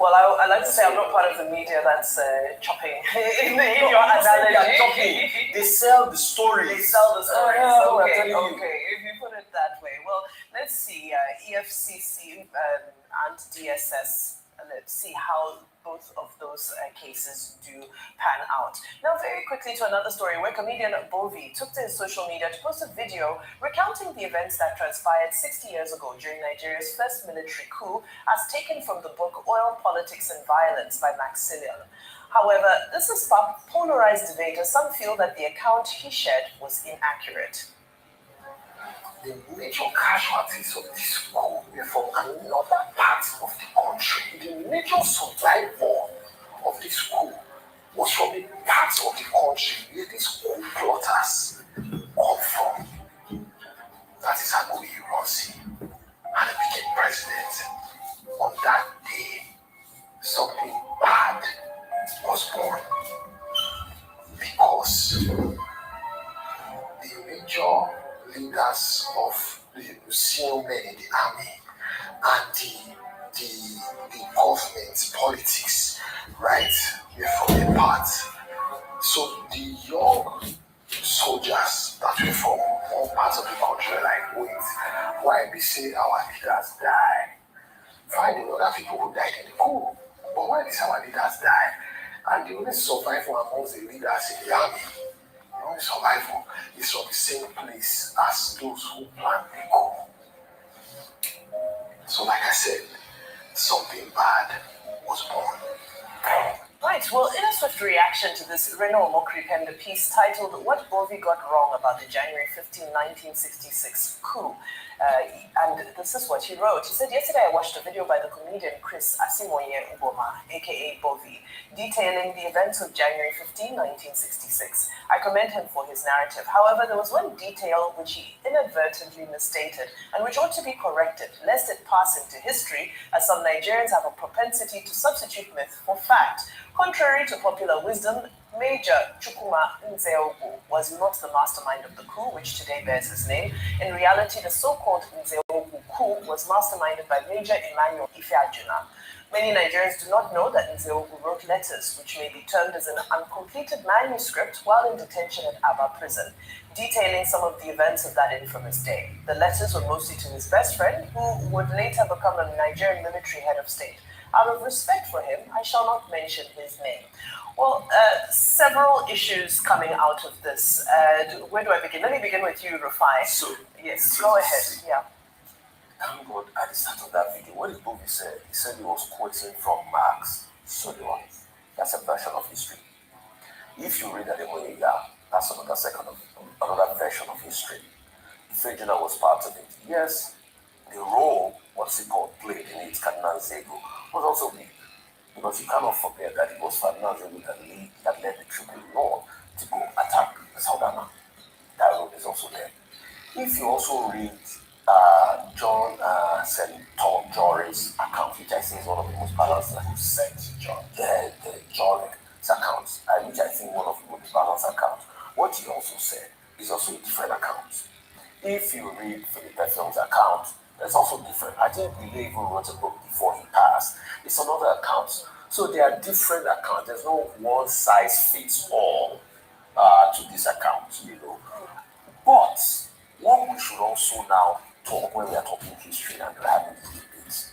Well, I like to say I'm not part of the media that's chopping in your analogy. They sell the stories. They sell the stories. Okay. If you put it that way. Well, let's see. EFCC and DSS. Let's see how both of those cases do pan out. Now, very quickly to another story where comedian Bovi took to his social media to post a video recounting the events that transpired 60 years ago during Nigeria's first military coup, as taken from the book Oil, Politics and Violence by Maxillian. However, this has sparked polarized debate as some feel that the account he shared was inaccurate. The major casualties of this coup were from another part of the country. The major survivor of this coup was from a part of the country where these coup plotters come from. That is Agoy Ironsi, and he became president. On that day, something bad was born because the major leaders in government, politics, right? We're from a part. So the young soldiers that were from all parts of the country were like, wait, why we say our leaders die? Finding other people who died in the coup. But why did our leaders die? And the only survival amongst the leaders in the army, the only survival is from the same place as those who planned the coup. So like I said, something bad was born. Right, well, in a swift reaction to this, Reno Omokri penned a piece titled What Bovi Got Wrong About the January 15, 1966 Coup. And this is what he wrote. He said, yesterday I watched a video by the comedian Chris Asimoye Uboma, aka Bovi, detailing the events of January 15, 1966. I commend him for his narrative. However, there was one detail which he inadvertently misstated and which ought to be corrected, lest it pass into history, as some Nigerians have a propensity to substitute myth for fact. Contrary to popular wisdom, Major Chukwuma Nzeogu was not the mastermind of the coup, which today bears his name. In reality, the so-called Nzeogu coup was masterminded by Major Emmanuel Ifeajuna. Many Nigerians do not know that Nzeogu wrote letters, which may be termed as an uncompleted manuscript while in detention at Aba prison, detailing some of the events of that infamous day. The letters were mostly to his best friend, who would later become a Nigerian military head of state. Out of respect for him, I shall not mention his name. Well, several issues coming out of this. Where do I begin? Let me begin with you, Rufai. So, yes, go ahead. Yeah. Thank God at the start of that video, what did Bovi say? He said he was quoting from Marx. So that's a version of history. If you read Ademoyega, that's another version of history. Ifejuna was part of it. Yes, the role, played in it, Cardinal Zego, was also big. Because you cannot forget that it was Cardinal Zego that led the Tribune North to go attack the Southern. That role is also there. If you also read John Tom Jory's account, which I think is one of the most balanced, Jory's accounts, which I think one of the most balanced accounts. What he also said is also a different account. If you read Philip Effiong's account, it's also different. I think Billy even wrote a book before he passed. It's another account. So there are different accounts. There's no one size fits all to this account, But what we should also now talk when we are talking history and we're having these debates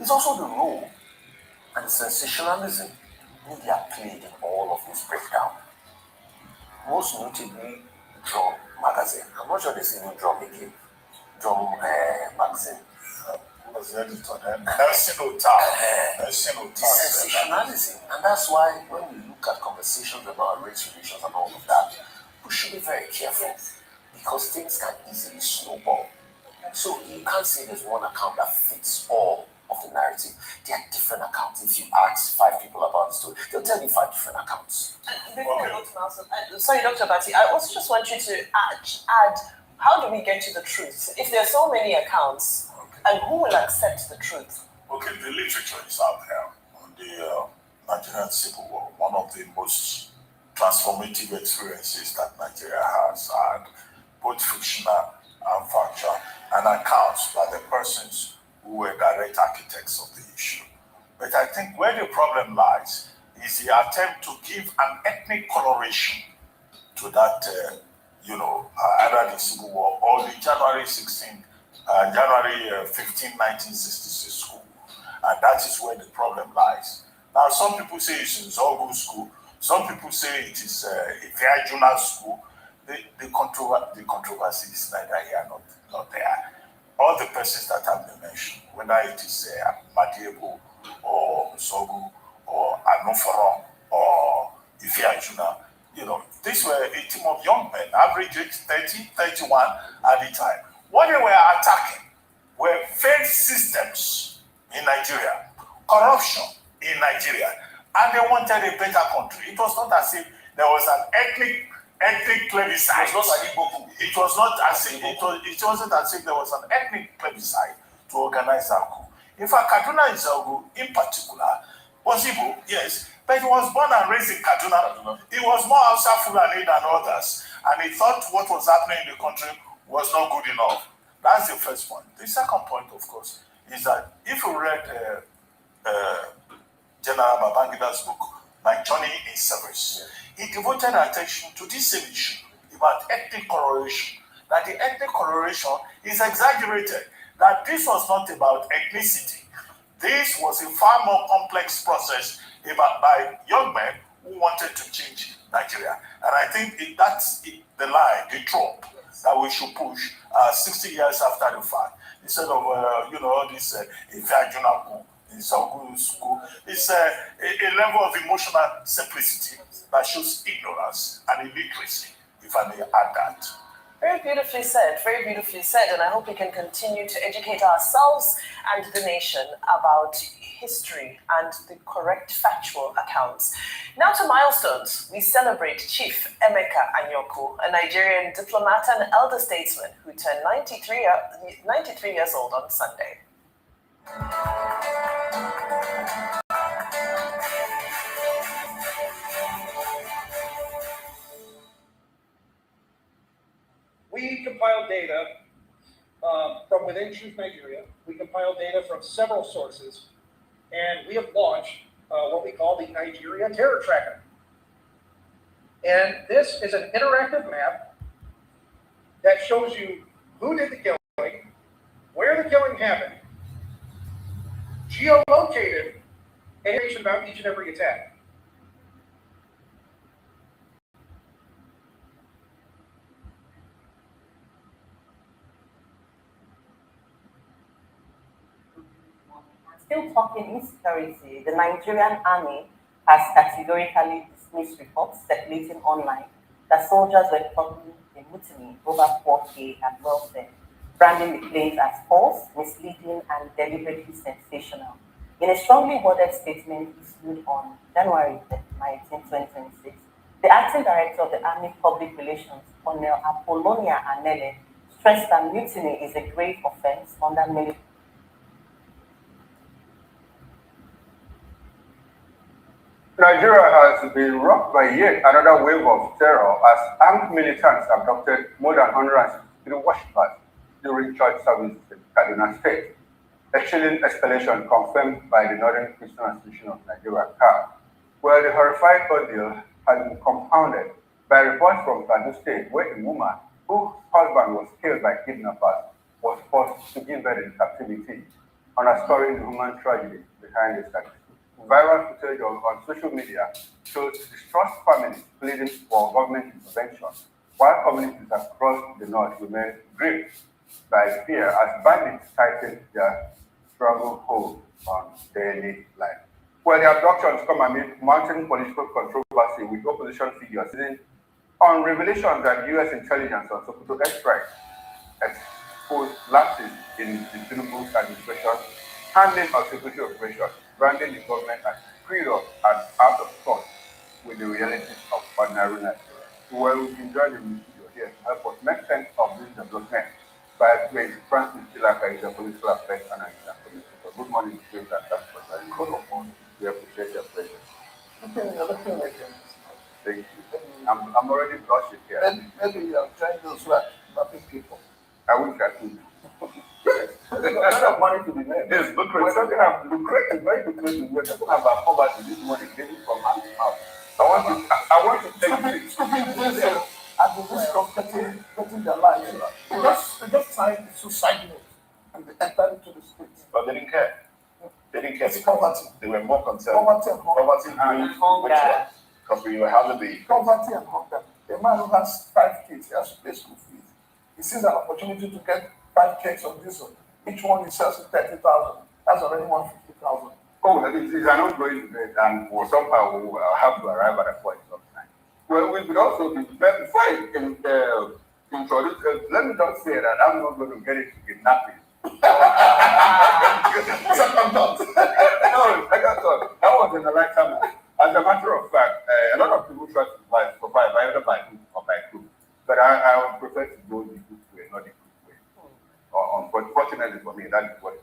is also the role and the sensationalism media played in all of this breakdown. Most notably, Drum magazine. I'm not sure they say Drum again. Drum magazine. Was the editor then? The sensationalism. And that's why when we look at conversations about race relations and all of that, we should be very careful because things can easily snowball. So you can't say there's one account that fits all of the narrative. There are different accounts. If you ask 5 people about the story, they'll tell you 5 different accounts. Sorry, Dr. Bati, I also just want you to add how do we get to the truth? If there are so many accounts, and who will accept the truth? Okay, the literature is out there on the Nigerian Civil War, one of the most transformative experiences that Nigeria has had, both fictional and factual, and accounts by the persons who were direct architects of the issue. But I think where the problem lies is the attempt to give an ethnic coloration to that, either the Civil War or the January 15, 1966 coup. And that is where the problem lies. Now, some people say it's in Zogu's school. Some people say it is a Junior school. The controversy is neither here nor there. All the persons that have been mentioned, whether it is Madiebo or Zogu or Anuforon or Ifeajuna, these were a team of young men, average age 30, 31 at the time. What they were attacking were failed systems in Nigeria, corruption in Nigeria, and they wanted a better country. It was not as if there was an ethnic plebiscite. It wasn't as if there was an ethnic plebiscite to organize that coup. In fact, Kaduna Izagu in particular was Igbo, yes, but he was born and raised in Kaduna. He was more Hausa Fulani than others, and he thought what was happening in the country was not good enough. That's the first point. The second point, of course, is that if you read General Babangida's book, My Journey in Service, he devoted attention to this same issue about ethnic coloration, that the ethnic coloration is exaggerated, that this was not about ethnicity. This was a far more complex process by young men who wanted to change Nigeria. And I think that's the line, the trope that we should push 60 years after the fact. Instead of, all this Ifiajunaku in school, it's a level of emotional simplicity that shows ignorance and illiteracy, if I may add that. Very beautifully said, and I hope we can continue to educate ourselves and the nation about history and the correct factual accounts. Now to milestones. We celebrate Chief Emeka Anyoku, a Nigerian diplomat and elder statesman who turned 93 years old on Sunday. We compile data from within Truth Nigeria. We compile data from several sources, and we have launched what we call the Nigeria Terror Tracker. And this is an interactive map that shows you who did the killing, where the killing happened, geolocated information about each and every attack. Still talking insecurity, the Nigerian army has categorically dismissed reports circulating online that soldiers were plotting a mutiny over 4K and welfare, branding the claims as false, misleading, and deliberately sensational. In a strongly worded statement issued on January 19, 2026, the acting director of the Army Public Relations, Colonel Apollonia Anele, stressed that mutiny is a grave offense under military. Nigeria has been rocked by yet another wave of terror as armed militants abducted more than 163 worshippers during church services in Kaduna State. A chilling escalation confirmed by the Northern Christian Association of Nigeria, CAN, where the horrified ordeal has been compounded by reports from Kaduna State, where a woman whose husband was killed by kidnappers was forced to give birth in captivity, underscoring the human tragedy behind this act. Viral footage on social media shows distressed families pleading for government intervention, while communities across the north remain gripped by fear as bandits tighten their stronghold on daily life. Well, the abductions come amid mounting political controversy with opposition figures sitting on revelations that U.S. intelligence on Sokoto airstrikes exposed lapses in the Tinubu's administration handling of security operations, branding the government as cruel and out of touch with the realities of ordinary life. Well, we've enjoyed the video here to help us make sense of this development by Prince Francis Chilaka, is a political affairs analyst and political. Good morning, Prince, and thanks for joining us. We appreciate your presence. Thank you. I'm already blushing here. Maybe you are trying to swap people. I wish I could. There's a lot of money to be made. Yes, look, we're talking about lucrative, very lucrative. We're talking about poverty. This money came from our mouth. I want to take it. And this company getting their lives. They just signed the suicide note and they entered into the streets. But they didn't care. They didn't care. It's poverty. They were more concerned. Poverty and hunger. Because we were having the poverty and hunger. A man who has 5 kids, he has to pay school fees. He sees an opportunity to get 5 cakes of diesel. Each one he sells at 30,000. That's already 150,000. Oh, that is an ongoing debate, and somehow we will have to arrive at a point sometime. Well, we could also be, before I can introduce, let me just say that I'm not going to get into kidnapping. Second thought. No, second thought. That was in the lifetime. As a matter of fact, a lot of people try to survive either by hook or by crook. But I would prefer to go the good way, not the crook way. Unfortunately for me, that is what it is.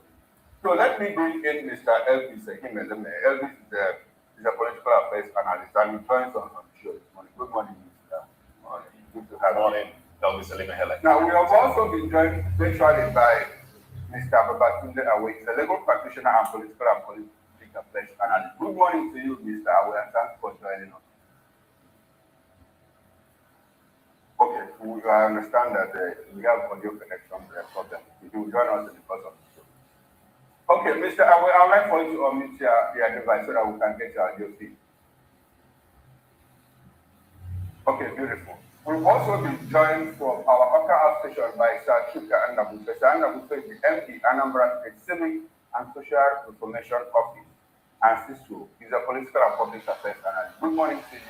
So let me bring in Mr. Elvis Himeleme. Elvis is a political affairs analyst and he joins on the show this morning. Good morning, Mr. Morning. Good to have you. Elvis Himeleme. Now, we have also been joined virtually by Mr. Babatunde Awe is a legal practitioner and political affairs analyst. Good morning to you, Mr. Awe, and thanks for joining us. Okay, I understand that we have audio connection problem. You will join us in the course of the show. Okay, Mr. Awe, I would like for you to unmute your device so that we can get your audio feed. Okay, beautiful. We've also been joined from our upper house station by Sir Chuka Annabufe. Sir Annabufe is the MP, Anambra State Civic and Social Information Office, and CISO. He's a political and public affairs analyst. Good morning to you,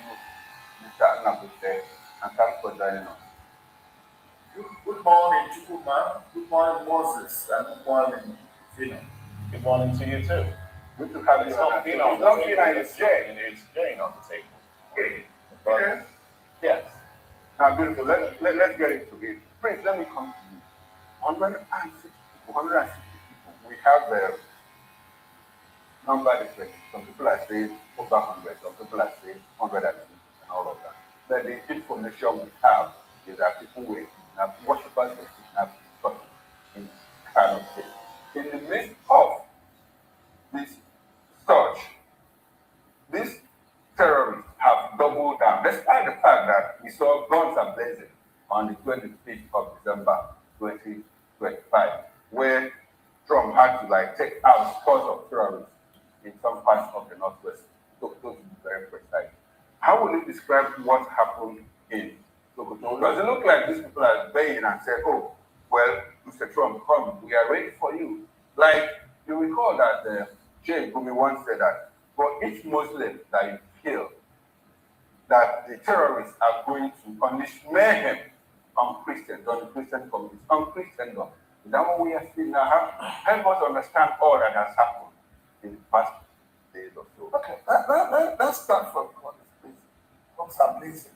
Mr. Annabufe, and thanks for joining us. Good morning, Chukuma. Good morning, Moses, and good morning, Fino. Good morning to you too. Good to have you. It's not Fino. It's Jane on the table. Okay. Yes. Now, beautiful. Let's get into it. Friends, let me come to you. 160 people. We have the number different. Some people are saying over 100. Some people are saying 100 and all of that. But the information we have is that people were kidnapped, worshippers were kidnapped in Kano State. In the midst of this surge, these terrorists have doubled down, despite the fact that we saw guns are blazing on the 25th of December 2025, where Trump had to take out scores of terrorists in some parts of the Northwest. To be very precise. How will you describe what happened in Sokoto? Does it look like these people are baying and say, oh, well, Mr. Trump, come, we are ready for you? Like, you recall that Jay Gumi once said that for each Muslim that you kill, that the terrorists are going to unleash mayhem on Christians, on the Christian community, on Christendom. Is that what we are seeing now? Help us understand all that has happened in the past days or so. Okay, let's start from what is blazing. What's blazing?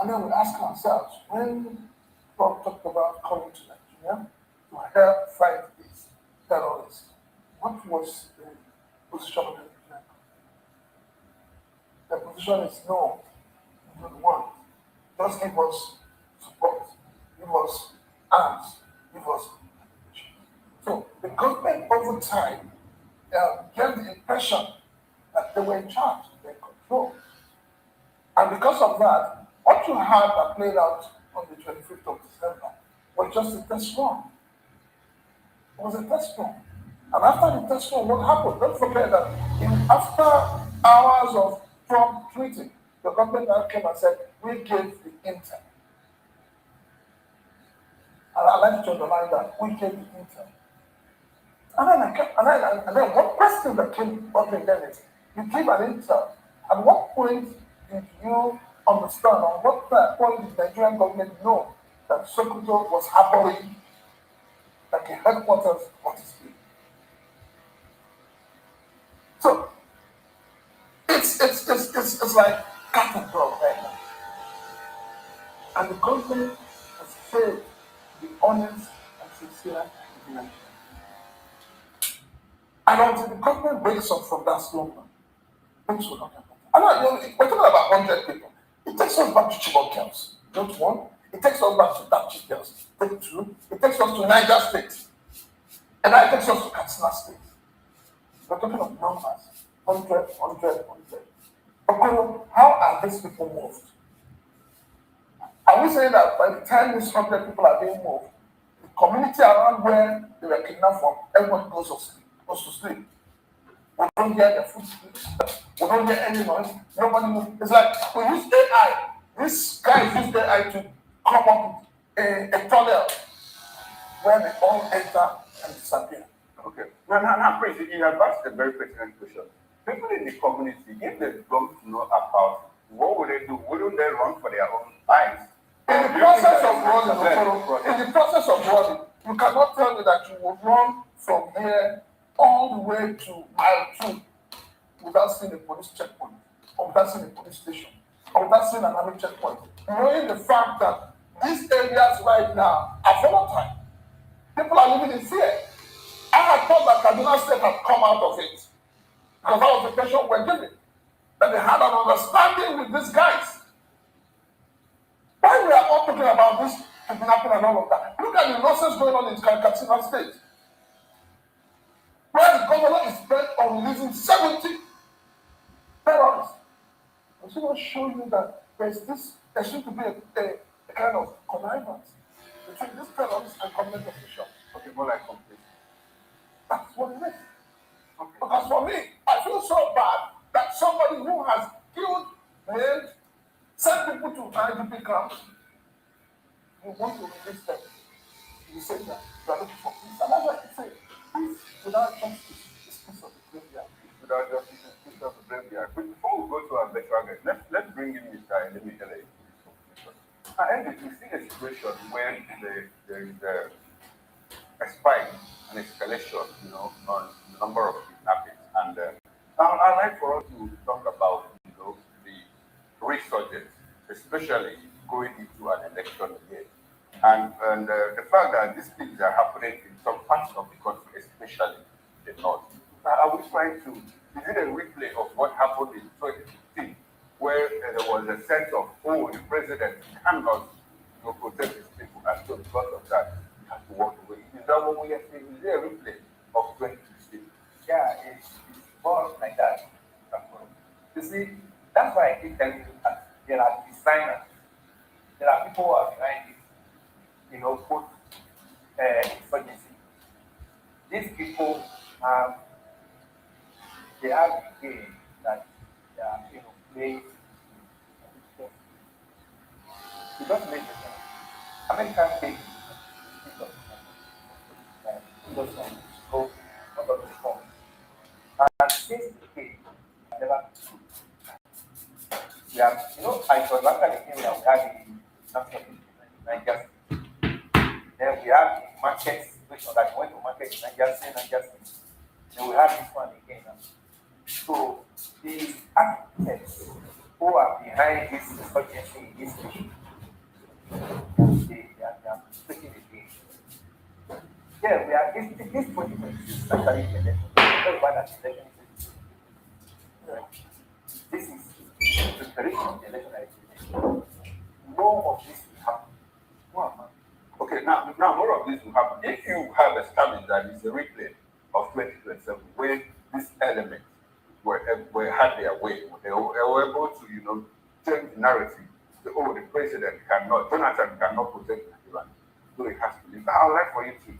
And then we ask ourselves, when Trump talked about coming to Nigeria to help fight these terrorists, what was the position of the Nigerian government? The position is no, we don't want. Just give us support, give us arms, give us ammunition. So the government over time gave the impression that they were in charge, they were in control. And because of that, what you had that played out on the 25th of December was just a test run. It was a test run. And after the test run, what happened? Don't forget that after hours of Trump tweeting, the government now came and said, we gave the intel. And I'd like to underline that, we gave the intel. And then one question that came up in them is, you give an intel, at what point did you understand, on what point did the Nigerian government know that Sokoto was harboring like a headquarters of this thing? So it's like cat and dog right now. And the government has failed to be honest and sincere with the Nigerian. And until the government wakes up from that slumber, things will not happen. We're talking about 100 people. It takes us back to Chibok girls, not one. It takes us back to Dapchi girls, take two. It takes us to Niger State. And then it takes us to Katsina State. We're talking of numbers, 100. Okay, how are these people moved? Are we saying that by the time these 100 people are being moved, the community around where they were kidnapped from, everyone goes to sleep? We don't hear the food. We don't hear any noise. Nobody knows. It's like we use AI. These guys use AI to come up with a tunnel where they all enter and disappear. Okay. Now, Prince, you have asked a very pertinent question. People in the community, if they don't know about it, what would they do? Wouldn't they run for their own lives? In the process of running, you cannot tell me that you will run from here all the way to mile 2 without seeing a police checkpoint, or without seeing a police station, or without seeing an army checkpoint. Knowing the fact that these areas right now are volatile. People are living in fear. I had thought that Kaduna State had come out of it because that was the impression we were given. That they had an understanding with these guys. Why we are all talking about this kidnapping and all of that? Look at the nonsense going on in Katsina State. where the governor is bent on releasing 70 terrorists. I'm just going to show you that there seems to be a kind of connivance between this terrorist and government officials. Okay, more like complete. That's what it is. Okay. Because for me, I feel so bad that somebody who has killed, maimed, sent people to IDP camps, you want to release them. You say that you are looking for peace. And that's what I say. Peace without justice is peace of the graveyard. Without justice is peace of the graveyard. But before we go to our virtual guest, let's bring in Mr. Elemikele. And we see a situation where there is a spike, an escalation, on the number of kidnappings. And I'd like for us to talk about, the resurgence, especially going into an election year. And the fact that these things are happening in some parts of the country, especially the north. Are we trying to, is it a replay of what happened in 2015, where there was a sense of, the president cannot protect his people, and so because of that, he has to walk away? Is that what we are saying? Is there a replay of 2016? Yeah, it's more like that. You see, that's why I keep telling you that there are designers, there are people who are behind it, put insurgency. These people they have a game that they are, playing. It doesn't make sense. American take go out of the form. And since the game, never we have, I was actually here, we had the national in Nigeria. Then we have the market situation that went to market in Nigeria State. Then we have this one again now. So the architects who are behind this insurgency in this issue, they are taking the game. Yeah, we are this 2026 actually the election. That's why that election is this is the preparation of the election. More of this will happen. Okay, now more of this will happen. If you have established that it's a replay of 2027, where these elements had their way, they were able to, change the narrative. The president cannot, Jonathan cannot protect Nigeria, so he has to leave. Now, I'd like for you to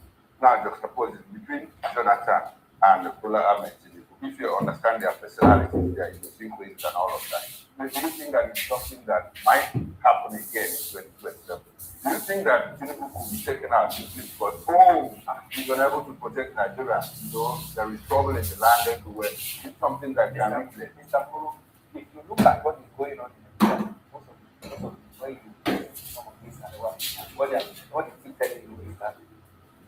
now juxtapose it between Jonathan and Bola Ahmed Tinubu. If you understand their personalities, their idiosyncrasies, and all of that, do you think that it's something that might happen again in 2027? Do you think that Tinubu could be taken out simply because, he's unable to protect Nigeria? There is trouble in the land everywhere. It's something that can replace. Mr. Kuru, if you look at what is going on in Nigeria, most of the way you do some of this and what they keep telling you is that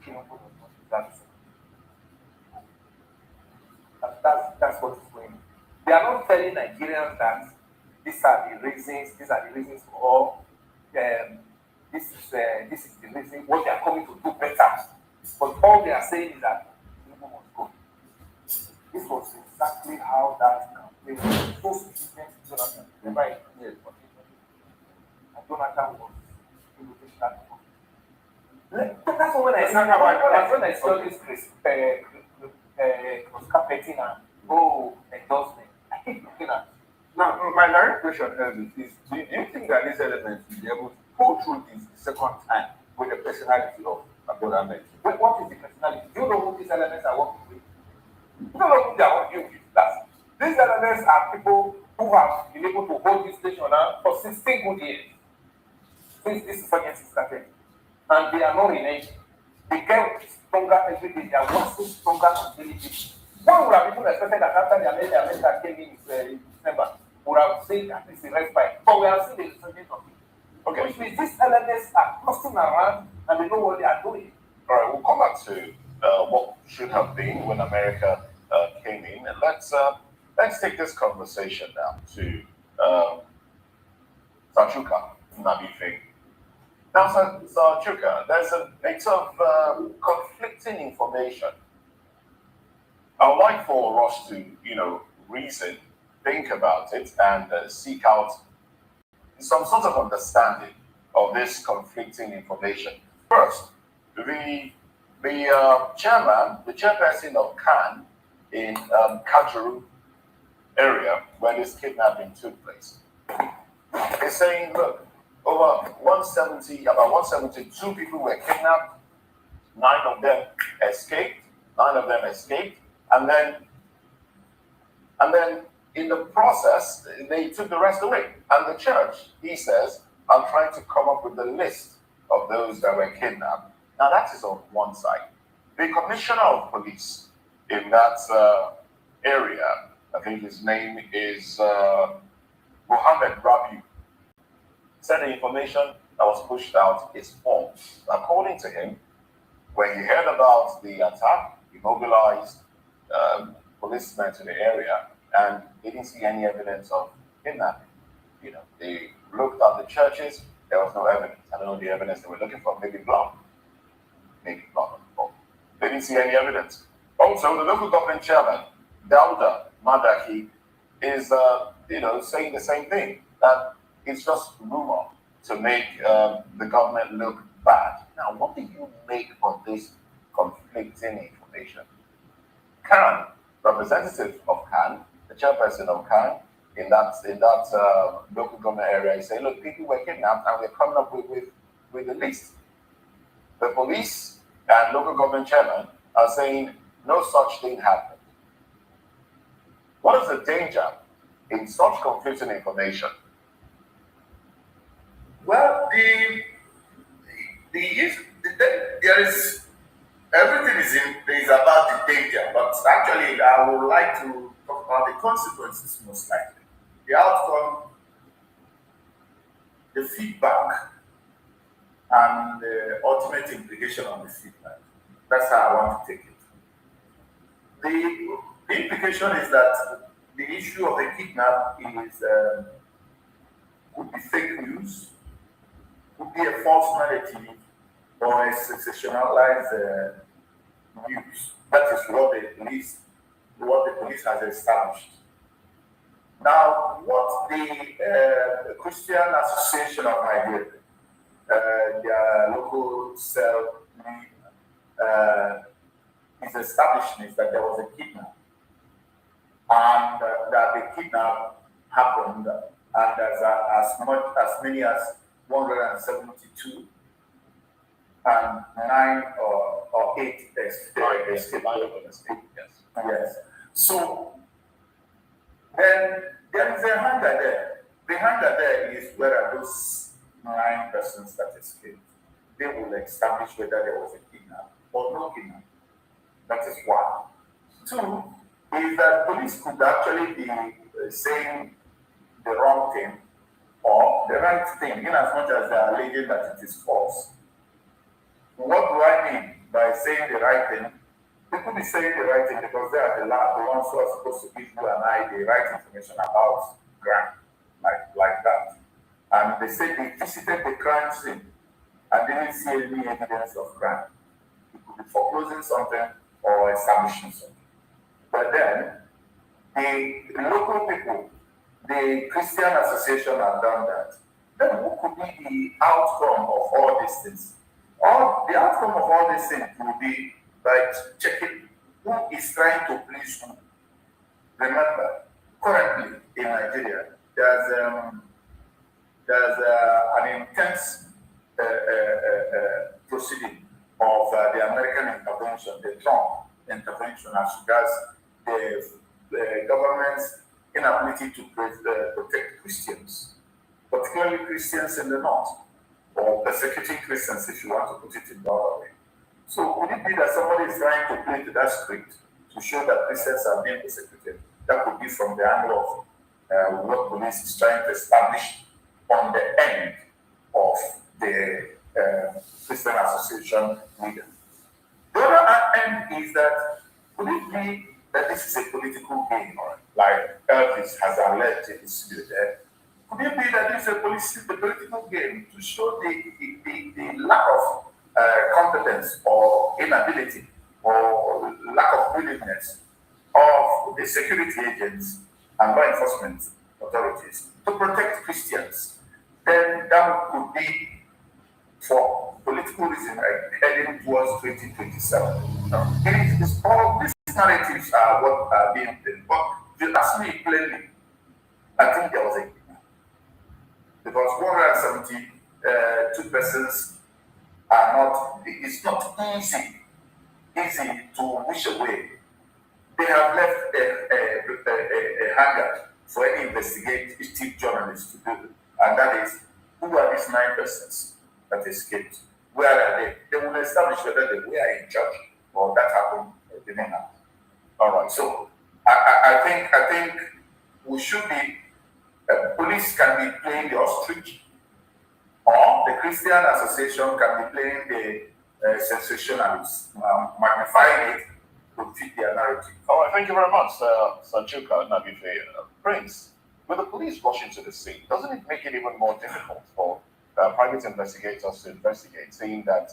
Tinubu does not deserve it. That's what is going on. They are not telling Nigerians that these are the reasons for all. This is the reason what they are coming to do better. But all they are saying is that Tinubu must go. This was exactly how that campaign was so significant to Jonathan. Right? Yes. And Jonathan was invited that. That's when I saw this cross carpeting and endorsement. I keep looking at. Now, my direct question is: do you think that these elements will be able to go through this the second time with the personality of Bola Ahmed? What is the personality? Do you know who these elements are working with? You don't know who they are working with. These elements are people who have been able to hold this station now for 16 good years since this insurgency started. And they are not relenting. They get stronger every day. They are working stronger on daily basis. One would have even expected that after the America came in December, would have said that this is a respite. But we have seen the resurgence of it. Okay. Which means these elements are crossing around and they know what they are doing. All right, we'll come back to what should have been when America came in, and let's take this conversation now to Sachuka Nabife. Now, Sachuka, there's a bit of conflicting information. I would like for us to, reason, think about it, and seek out some sort of understanding of this conflicting information. First, the The chairperson of Khan in Kajuru area where this kidnapping took place, is saying, look, about 172 people were kidnapped, 9 of them escaped, and then in the process, they took the rest away. And the church, he says, are trying to come up with the list of those that were kidnapped. Now that is on one side. The commissioner of police in that area, I think his name is Mohammed Rabiu, said the information that was pushed out is false. According to him, when he heard about the attack, he mobilized policemen to the area and they didn't see any evidence of kidnapping. You know, they looked at the churches, there was no evidence. I don't know the evidence they were looking for, maybe blood. They didn't see any evidence. Also, the local government chairman, Dauda Madaki, is saying the same thing, that it's just rumor to make the government look bad. Now, what do you make of this conflicting information? Khan, representative of Khan, the chairperson of Khan in that local government area, is saying, look, people were kidnapped and we're coming up with the list. The police and local government chairman are saying no such thing happened. What is the danger in such conflicting information? Well, there is everything is about the danger, but actually I would like to talk about the consequences most likely. The outcome, the feedback, and the ultimate implication of the feedback. That's how I want to take it. The implication is that the issue of the kidnap could be fake news, could be a false narrative, or a sensationalized news. That is what the police has established. Now, what the Christian Association of Nigeria, their local cell, is establishing is that there was a kidnap, and that the kidnap happened, and as many as 172 and 9 or 8 escaped. Yes. So then there is a hunger there. The hunger there is where are those 9 persons that escaped. They will establish whether there was a kidnap or no kidnap. That is one. 2 is that police could actually be saying the wrong thing or the right thing, in as much as they are alleging that it is false. What do I mean by saying the right thing? They could be saying the right thing because they are the ones who are supposed to give you and I the right information about crime, like that. And they say they visited the crime scene and didn't see any evidence of crime. It could be foreclosing something or establishing something. But then, the local people, the Christian Association have done that. Then what could be the outcome of all these things? The outcome of all these things will be by checking who is trying to please who. Remember, currently in Nigeria, there's an intense proceeding of the American intervention, the Trump intervention, as regards the government's inability to protect Christians, particularly Christians in the north, or persecuting Christians, if you want to put it in the other way. So would it be that somebody is trying to play to that script to show that Christians are being persecuted? That could be from the angle of what police is trying to establish on the end of the Christian Association leader. The other end is that could it be that this is a political game, like Elvis has alleged in his video there? Could it be that this is a political game to show the lack of competence or inability or lack of willingness of the security agents and law enforcement authorities to protect Christians? Then that could be for political reason heading towards 2027. It is all these narratives are what are being played. But if you ask me plainly, I think there was a because 172 persons are not. It's not easy to wish away. They have left a hangar for any investigative journalist to do, and that is who are these 9 persons that escaped? Where are they? They will establish whether they were in charge or that happened or didn't happen. All right. So I think we should be. Police can be playing the ostrich, or the Christian Association can be playing the sensationalists, magnifying it to fit their narrative. All right, thank you very much, Sanchuka Nabife. Prince, with the police rushing to the scene, doesn't it make it even more difficult for private investigators to investigate, seeing that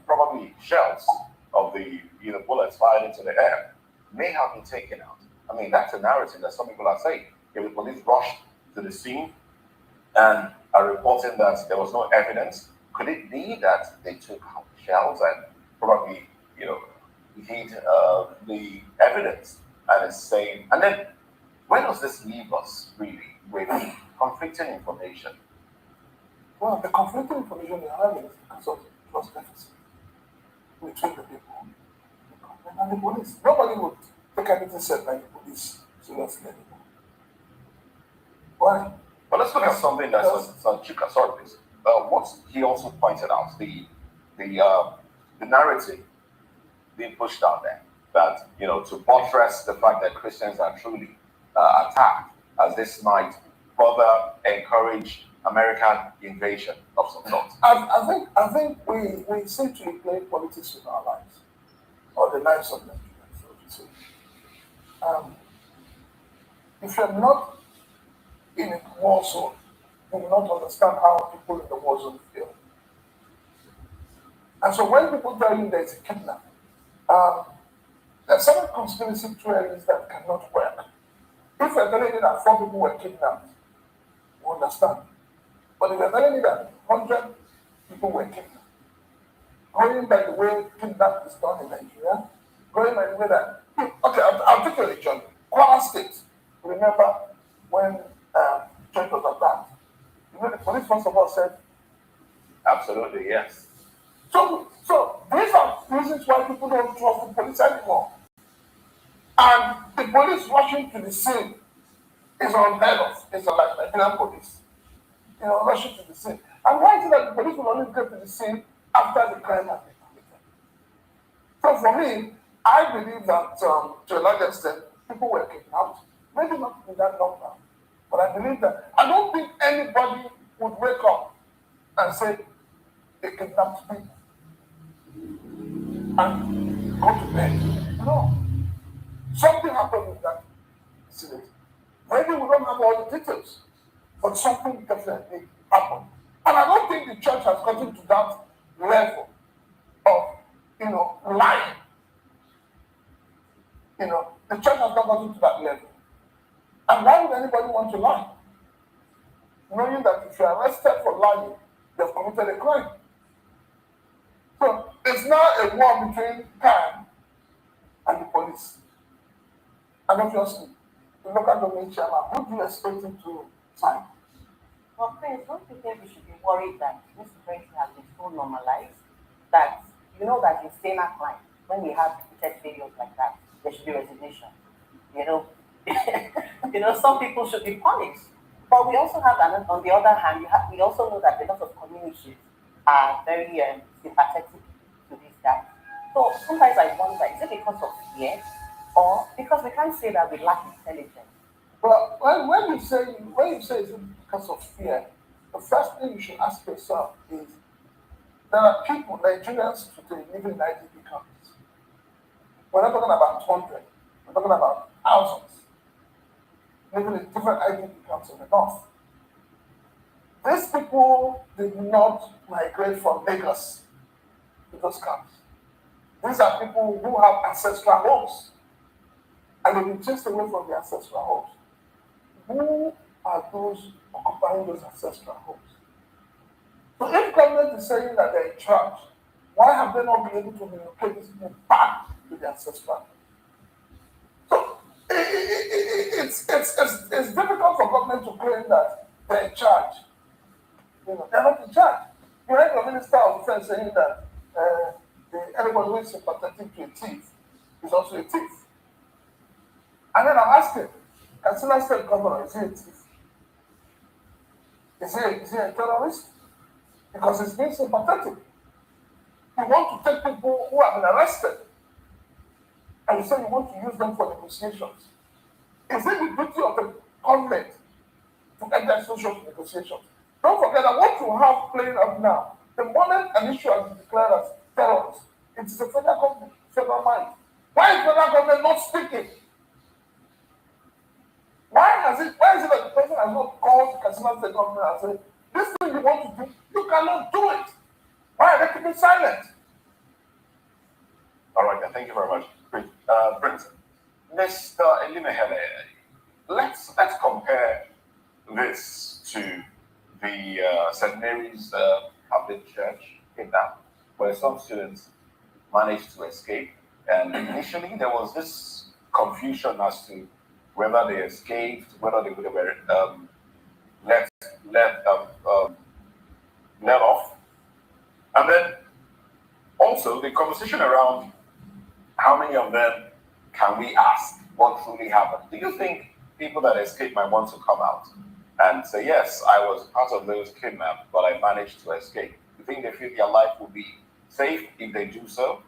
probably shells of the bullets fired into the air may have been taken out? I mean, that's a narrative that some people are saying. If the police rushed to the scene and are reporting that there was no evidence, could it be that they took out shells and probably, hid the evidence and is saying, and then where does this leave us really with conflicting information? Well, the conflicting information they have is because of trust deficit between the people and the police. Nobody would take anything said by the police seriously anymore. Why? But let's look at something that Sanchuka, sorry, please. What he also pointed out, the narrative being pushed out there, that, to buttress the fact that Christians are truly attacked, as this might further encourage American invasion of some sort. I think we seem to be playing politics with our lives, or the lives of Nigerians, so to say. If you're not in a war zone, you will not understand how people in the war zone feel. And so when people tell you there's a kidnapping, there are some conspiracy theories that cannot work. If you're telling me that 4 people were kidnapped, you understand. But if you're telling me that 100 people were kidnapped, going by the way kidnapping is done in Nigeria, going by the way that, okay, I'll take you a region. Kwara State, remember when church was attacked? The police first of all said, absolutely, yes. So these are reasons why people don't trust the police anymore. And the police rushing to the scene is unheard of. It's like Nigerian police, rushing to the scene. And why is it that the police will only get to the scene after the crime has been committed? So for me, I believe that to a large extent, people were kidnapped. Maybe not in that number, but I believe that I don't think anybody would wake up and say they kidnapped people and go to bed. No. Something happened with that incident. Maybe we don't have all the details, but something definitely happened. And I don't think the church has gotten to that level of, lying. The church has not gotten to that level. And why would anybody want to lie? Knowing that if you're arrested for lying, you've committed a crime. So it's now a war between crime and the police. And obviously, the local government chairman, who do you expect him to sign? Well, Prince, don't you think we should be worried that this situation has been so normalized that that in saner crime, when we have repeated failures like that, there should be resignation. Some people should be punished. But we also have, on the other hand, we also know that a lot of communities are very sympathetic to this guy. So sometimes I wonder, is it because of fear, or because we can't say that we lack intelligence? Well, when you say is it because of fear, the first thing you should ask yourself is, there are people, Nigerians today, living in IDP camps. We're not talking about 100, we're talking about thousands living in different IDP camps in the north. These people did not migrate from Lagos to those camps. These are people who have ancestral homes, and they've been chased away from their ancestral homes. Who are those occupying those ancestral homes? So if government is saying that they're in charge, why have they not been able to relocate these people back to their ancestral? So it's difficult for government to claim that they're in charge. They're not in charge. You heard the Minister of Defense saying that anybody who is sympathetic to a thief is also a thief. And then I'm asking, Katsina State Governor, is he a thief? Is he a terrorist? Because he's being sympathetic. You want to take people who have been arrested and you say you want to use them for negotiations. Is it the duty of the government to enter social negotiations? Don't forget that what you have playing out now, the moment an issue has been declared as terrorist, it is a federal government, federal mind. Why is federal government not speaking? Why is it that the president has not called the Katsina State government and said, this thing you want to do, you cannot do it? Why are they keeping silent? All right, thank you very much. Prince, Mr. Elimehele, let's compare this to the St. Mary's Public Church kidnap, where some students managed to escape. And initially, there was this confusion as to whether they escaped, whether they would have been let off. And then also the conversation around how many of them can we ask what truly happened. Do you think people that escape might want to come out and say, yes, I was part of those kidnapped, but I managed to escape? Do you think they feel their life will be safe if they do so?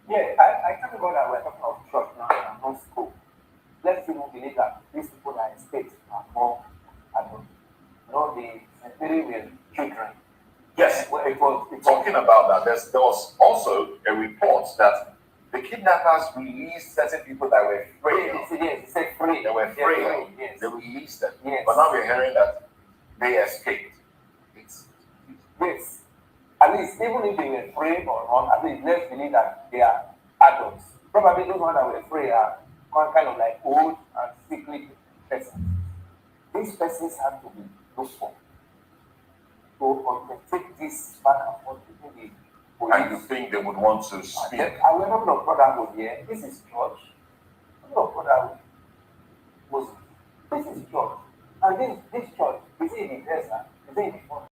Yeah, I talk about that we're talking about church now and not school. Let's even believe that these people that escaped are more adult. The very well children. Yes, well, it was talking about that. There was also a report that the kidnappers released certain people that were free. Yes, free. They were free. Yes. They released them. Yes. But now we're hearing that they escaped. Yes. At least, even if they were free or not, at least let's believe that they are adults. Probably those ones that were free are kind of like old and sickly persons. These persons have to be looked for. To take this back and forth between the police. And you think they would want to speak? We're talking of brotherhood here. This is church. Talking of brotherhood. This is church. And this church, is it in the desert? Is it in the forest?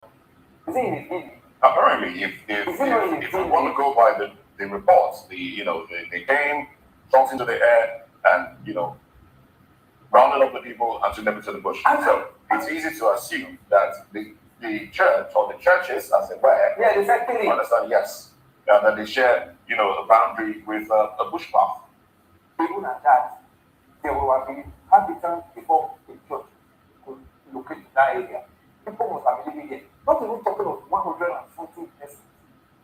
Is it in the village? Apparently, if we want to go by the reports, they came, shot into the air, and rounded up the people and took them into the bush. So it's easy to assume that the church or the churches, as they were, understand, yes, that they share, a boundary with a bush path. Even at that, there will have been habitants before the church could locate that area. People must have been living there. Not even talking of 140 persons.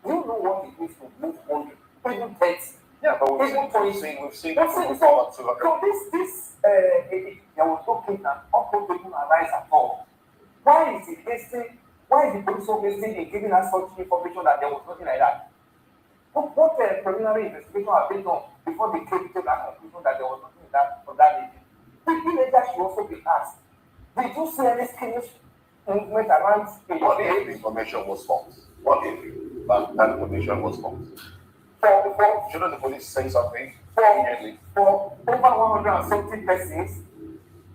Do you know what it means to move 100? Even 30. Yeah, but we've seen there was no kidnap, all people arise at all. Why is the police so hasty in giving us such information that there was nothing like that? What preliminary investigation have been done before they came to that conclusion that there was nothing for that meeting? The villagers should also be asked, did you see any skills movement around? What if the information was false? What if that information was false? Shouldn't the police say something immediately? For over 170 persons,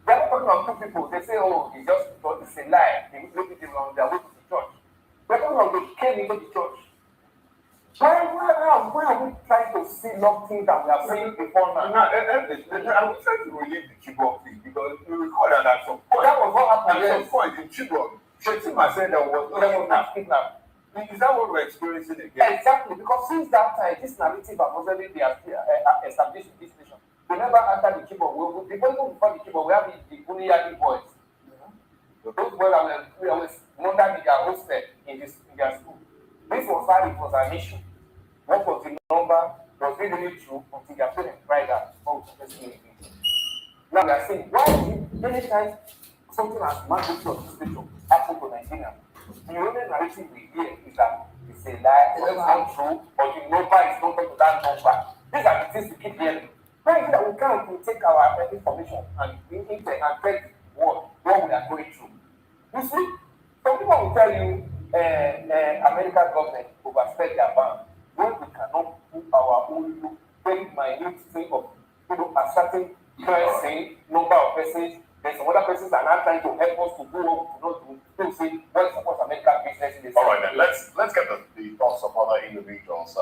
they are talking about 2 people. They say, oh, it's a lie. They on their way to the church. We're talking about they came into the church. Why are we trying to see things that we have seen before now? I'm trying to relate the Chibok thing because we recorded that some point. That was what happened. At some point in Chibok, Shetima said there was no kidnap. Is that what we're experiencing again? Exactly, because since that time, this narrative has already been established in this nation. We never entered the Chibok. Before the Chibok, we have the Buniyadi boys. Those boys were always monitored their hosted in their school. This was how it was an issue. What was the number? Was really true until their parents cried out. Now we are saying, why is it many times something as magnitude of this nation happened to Nigeria? The only narrative we hear is that it's a lie, it's not true, but the number is not to that number. These are the things we keep hearing. Why is it that we can't take our information and tell what we are going through? You see, Some people will tell you, American government overstep their bounds when we cannot put our own very minute thing of, a certain person, number of persons. Then some other persons are now trying to help us to go up, to say what supports American business in this. All right, then let's get the thoughts of other individuals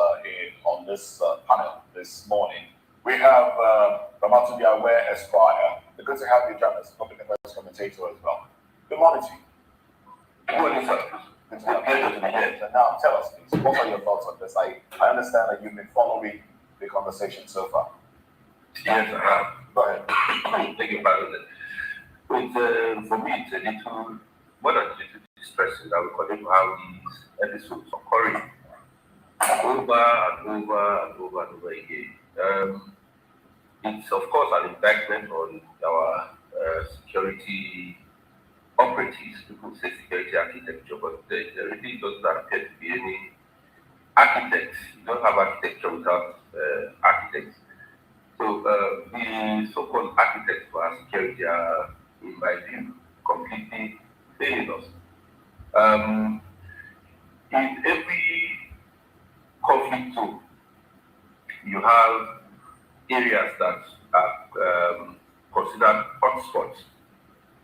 on this panel this morning. We have Ramatu Aware Expire. Good to have you, journalist, public affairs commentator as well. Good morning to you. Good morning, sir. Good to have you. And now, tell us, please, what are your thoughts on this? I understand that you've been following the conversation so far. Yes, I have. Go ahead. Thank you, President. For me, it's a little, more than a little distressing that we continue to have these episodes occurring over and over again. It's, of course, an indictment on our security operatives. People say security architecture, but there really doesn't appear to be any architects. You don't have architecture without architects. So the so-called architects for our security are, in my view, completely failing us. In every conflict zone, you have areas that are considered hotspots.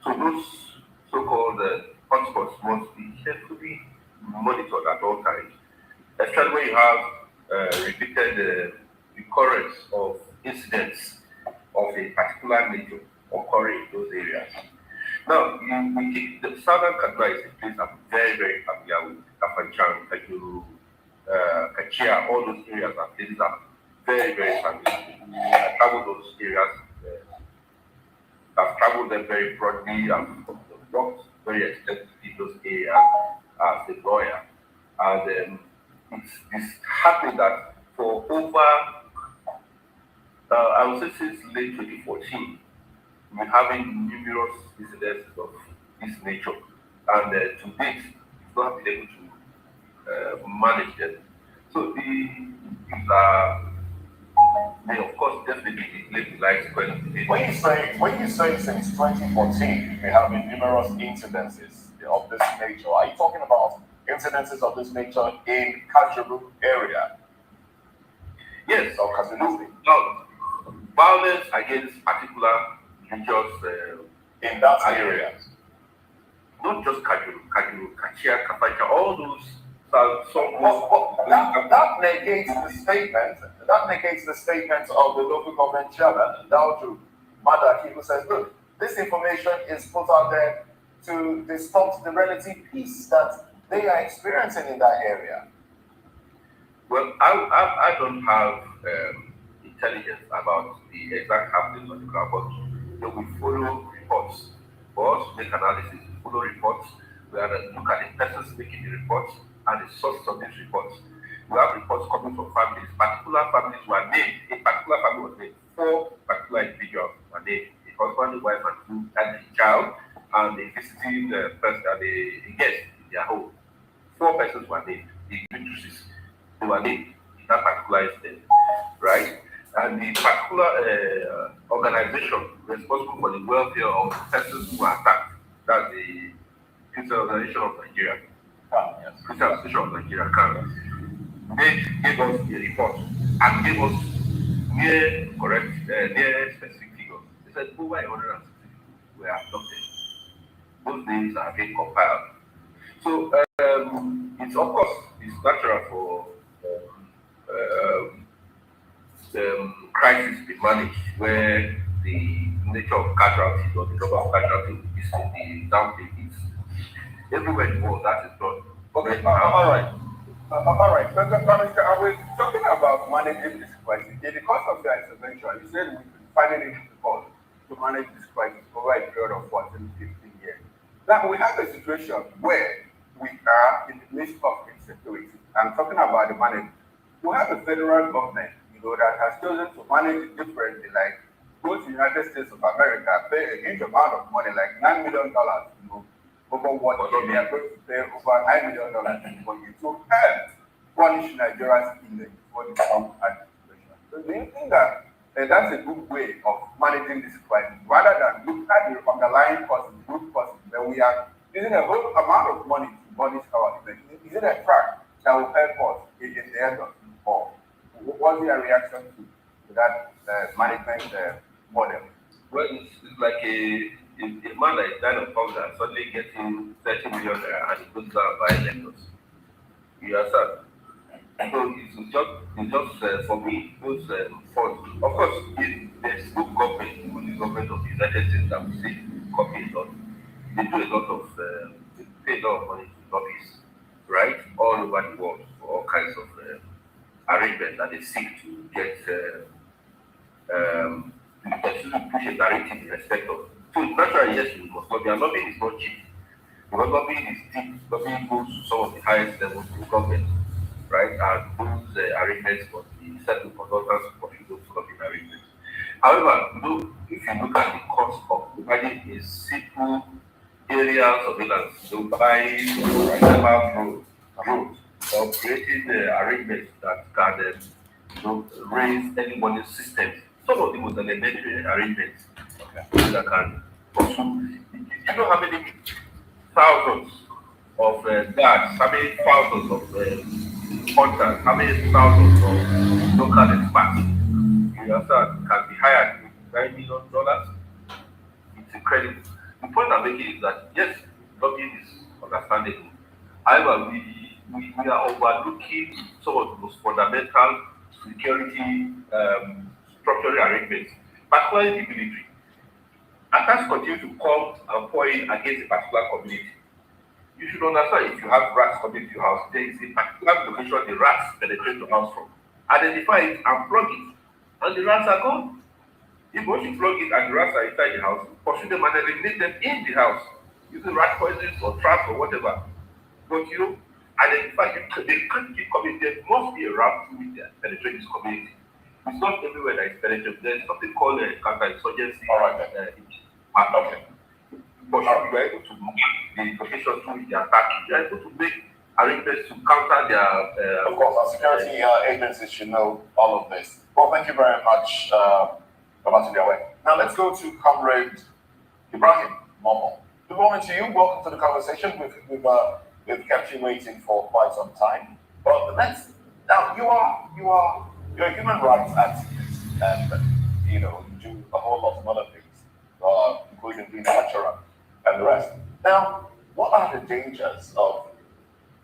So those so-called hotspots must be carefully monitored at all times, especially when you have repeated recurrence of incidents of a particular nature occurring in those areas. Now, the southern Kaduna is a place I'm very, very familiar with. Kafanchan, Kajuru, Kachia, all those areas are places I'm very, very familiar. I traveled those areas. I've traveled them very broadly. I've worked very extensively in those areas as a lawyer. And it's happened that for over, I would say since late 2014, we're having numerous incidents of this nature. And to date, we've not been able to manage them. So they of course definitely live life question. When you say since 2014, we have been numerous incidences of this nature, are you talking about incidences of this nature in Kajuru area? Yes. Or Kajuru? No. Violence against particular religious in that area. Not just Kajuru, Kachia, Kapacha, all those. That negates the statement. That negates the statement of the local government chairman, Daudu Madaki, who says, "Look, this information is put out there to disrupt the relative peace that they are experiencing in that area." Well, I don't have intelligence about the exact happenings on the ground, but we follow reports. For us to make analysis, we follow reports. We have to look at the persons making the reports and the sources of these reports. We have reports coming from families. Particular families were named. A particular family was named. 4 particular individuals were named. A husband, a wife, and a child, and a visiting person, and a guest in their home. 4 persons were named. The witnesses, they were named in that particular incident, right? And the particular organization responsible for the welfare of persons who were attacked, that's the Christian Organization of Nigeria. Christian Association of Nigeria, they gave us a report and gave us near specific figures. They said over 160 were abducted. Those names are being compiled. So it's of course it's natural for crisis to be managed where the nature of casualties or the number of casualties is the downplay is everywhere in the world that is done. Okay, all right. I was talking about managing this crisis. In the course of your intervention, you said we've been finding it difficult to manage this crisis over a period of 14, 15 years. Now, we have a situation where we are in the midst of insecurity. I'm talking about the management. We have a federal government, that has chosen to manage it differently, like go to the United States of America, pay a huge amount of money, like $9 million, over what they are going to pay over $9 million for you to help punish Nigerians in the Trump administration. So do you think that that's a good way of managing this crisis, rather than look at the underlying causes, root causes, that we are using a whole amount of money to banish our image. Is it a track that will help us in the end of the war? What's your reaction to that management model? Well, it's like a man that is dying of hunger suddenly getting 30 million and he goes down and buy lentils. You understand? So it's just for me, those funds. Of course, there's good government, even the government of the United States that we say copy a lot. They do a lot of, they pay a lot of money to lobbyists, right? All over the world for all kinds of arrangements that they seek to get to push a narrative in respect of. So naturally, yes, we must lobby. And lobbying is not cheap. Because lobbying is deep. Lobbying goes to some of the highest levels of government, right? And those arrangements must be set with consultants to pursue those lobbying arrangements. However, if you look at the cost of providing a simple area surveillance, by roads, or creating arrangements that can raise anybody's systems. Some of the most elementary arrangements that can pursue. You know how many thousands of guards, how many thousands of hunters, how many thousands of local experts you understand can be hired with $9 million? It's incredible. The point I'm making is that yes, lobbying is understandable. However, we are overlooking some of the most fundamental security structural arrangements, particularly the military. Attacks continue to come and pour in against a particular community. You should understand if you have rats coming to your house, there is a particular location the rats penetrate your house from. Identify it and plug it, and the rats are gone. If once you plug it and the rats are inside the house, pursue them and eliminate them in the house using rat poisons or traps or whatever. But identify they can't keep coming. There must be a route through which they penetrate this community. It's not everywhere that is penetrated. There's something called counterinsurgency. All right, then. Okay. But you are able to make the location through which they attack. You are able to make arrangements to counter their. Of course, our security agencies should know all of this. Well, thank you very much, Now let's go to Comrade Ibrahim Momo. Good morning to you. Welcome to the conversation. We've kept you waiting for quite some time. But now you're a human rights activist, and you do a whole lot of other things, including being a lecturer and the rest. Now, what are the dangers of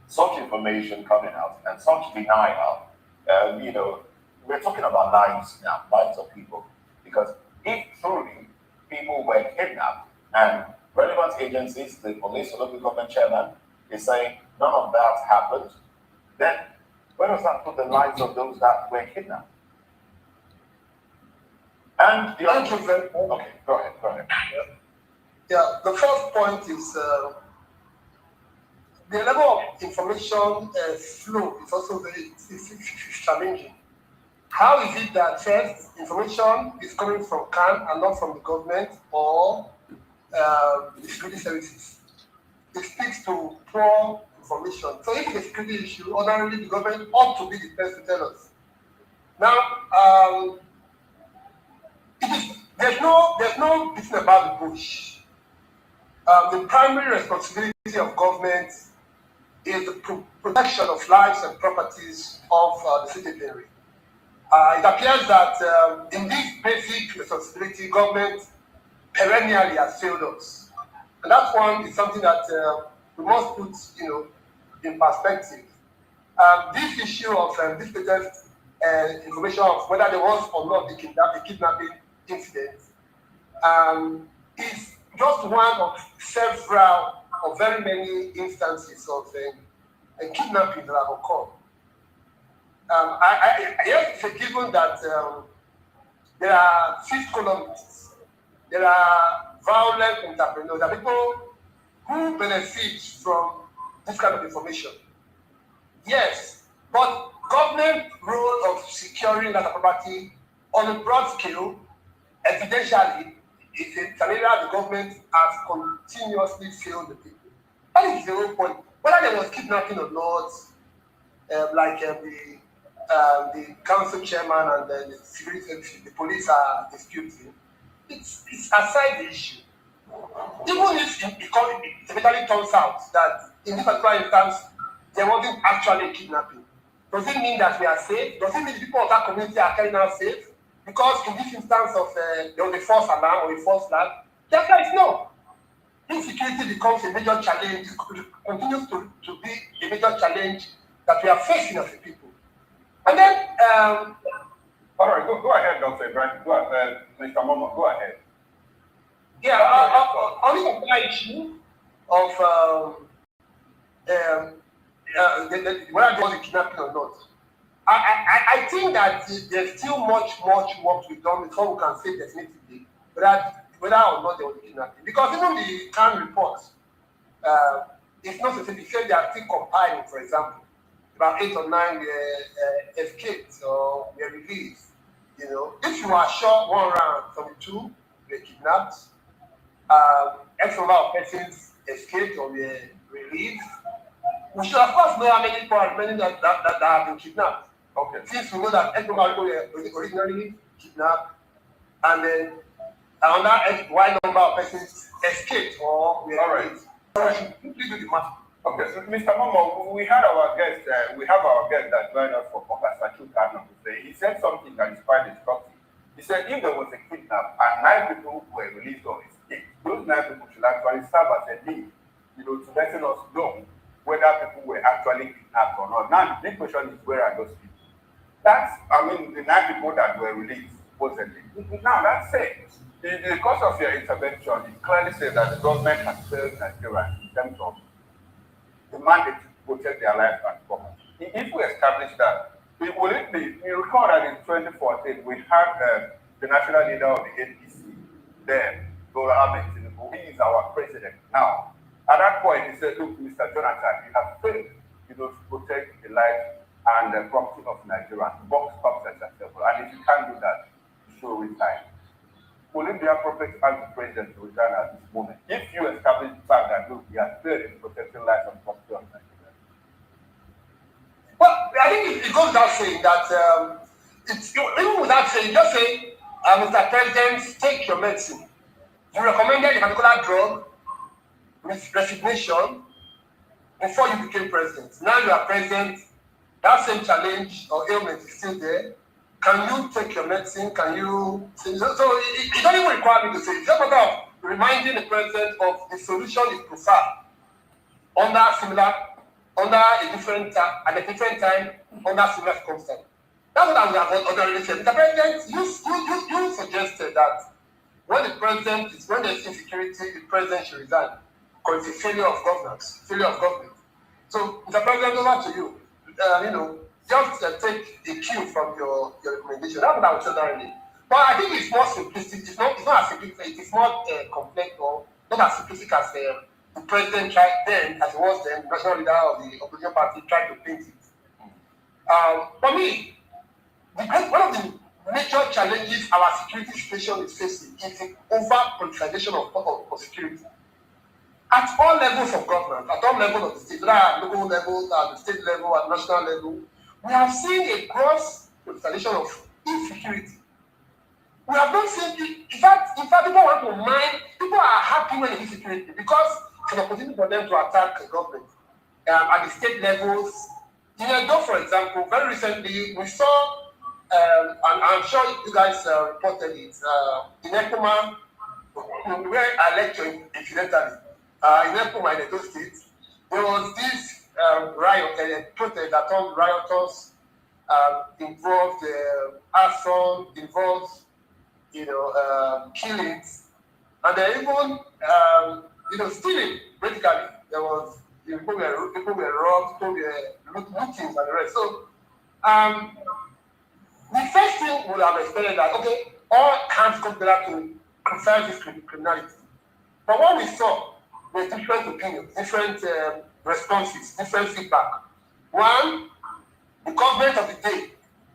such information coming out and such denial? We're talking about lives now, lives of people. Because if truly people were kidnapped and relevant agencies, the police or local government chairman is saying none of that happened, then where does that put the lives of those that were kidnapped? And the other children. Okay, go ahead. Yeah, the first point is the level of information flow is also very challenging. How is it that first information is coming from CAN and not from the government or the security services? It speaks to poor information. So if it's a security issue, ordinarily the government ought to be the first to tell us. Now, there's no beating about the bush. The primary responsibility of government is the protection of lives and properties of the citizenry. It appears that in this basic responsibility, government perennially has failed us. And that one is something that we must put, in perspective. This issue of this latest information of whether there was or not the kidnapping incident is just one of several or very many instances of kidnapping that have occurred. Yes, it's a given that there are fifth columnists, there are violent entrepreneurs, there are people who benefit from this kind of information. Yes, but government role of securing that property on a broad scale, evidentially, is an area the government has continuously failed the people. That is the whole point. Whether there was kidnapping or not, the council chairman and the security, the police are disputing. It's aside the issue. Even if it eventually turns out that in this particular instance, there wasn't actually a kidnapping, does it mean that we are safe? Does it mean the people of that community are carrying out safe? Because in this instance of there was a false alarm or a false flag, the answer is no. Insecurity becomes a major challenge, it continues to be a major challenge that we are facing as a people. And then, all right, go ahead, Dr. Ibrahim. Go ahead, Mr. Momo, go ahead. Yeah, on the supply issue of whether there was a kidnapping or not, I think that there's still much work to be done before we can say definitively whether or not there was a kidnapping. Because even the CAN reports, it's not specific. They say they are still compiling, for example. About 8 or 9 were escaped or were released. You know, if you are shot 1 round from 2 were kidnapped, X number of persons escaped or were released, we should of course know how many people that have been kidnapped. Okay. Since we know that X number of people were originally kidnapped, and then another Y number of persons escaped or were released. So we should quickly do the math. Okay, so Mr. Momo, we have our guest that joined us for Professor Chukano. He said something that is quite instructive. He said if there was a kidnap and 9 people were released or escaped, those 9 people should actually serve as a link, to letting us know whether people were actually kidnapped or not. Now the big question is, where are those people? The 9 people that were released supposedly. Now that said, in the course of your intervention, it clearly says that the government has failed Nigeria in terms of the mandate to protect their life and property. If we establish that, will it be? You recall that in 2014 we had the national leader of the APC then, Bola Ahmed Tinubu. He is our president now. At that point, he said, "Look, Mr. Jonathan, you have failed, to protect the life and the property of Nigerians. Box stops at yourself, and if you can't do that, you should resign." Will it be appropriate to ask the president to resign at this moment if you establish the fact that, look, we are failed in protecting life and property of Nigeria? Well, I think it goes without saying that even without saying, just say, Mr. President, take your medicine. You recommended a particular drug with resignation before you became president. Now you are president, that same challenge or ailment is still there. Can you take your medicine? Can you? So it doesn't even require me to say. It's just a matter of reminding the president of the solution is preferred under a different time, under similar circumstances. That's what I would have already said. Mr. President, you suggested that when there's insecurity, the president should resign because it's a failure of governance, So, Mr. President, over to you. Just take a cue from your recommendation. That's what I would say directly. But I think it's more simplistic. It's not as simplistic. It is more complex or not as simplistic as the president tried then, as it was then, the national leader of the opposition party tried to paint it. For me, one of the major challenges our security situation is facing is the over-politicization of security. At all levels of government, at all levels of the state, whether at local level, at the state level, at national level, we have seen a gross politicization of insecurity. We have not seen it. In fact, people want to mine. People are happy when there is insecurity because it's an opportunity for them to attack the government at the state levels. In Edo, for example, very recently we saw, and I'm sure you guys reported it, in Ekuma, where I lectured incidentally, in Ekuma, in Edo State, there was this riot, protest that turned rioters, involved arson, involved, killings, and they even, stealing. Basically, there was people were robbed, people were looting, and the rest. So, the first thing we would have expected that all hands come together to criticize this criminality. But what we saw was different opinions, different responses, different feedback. One, the government of the day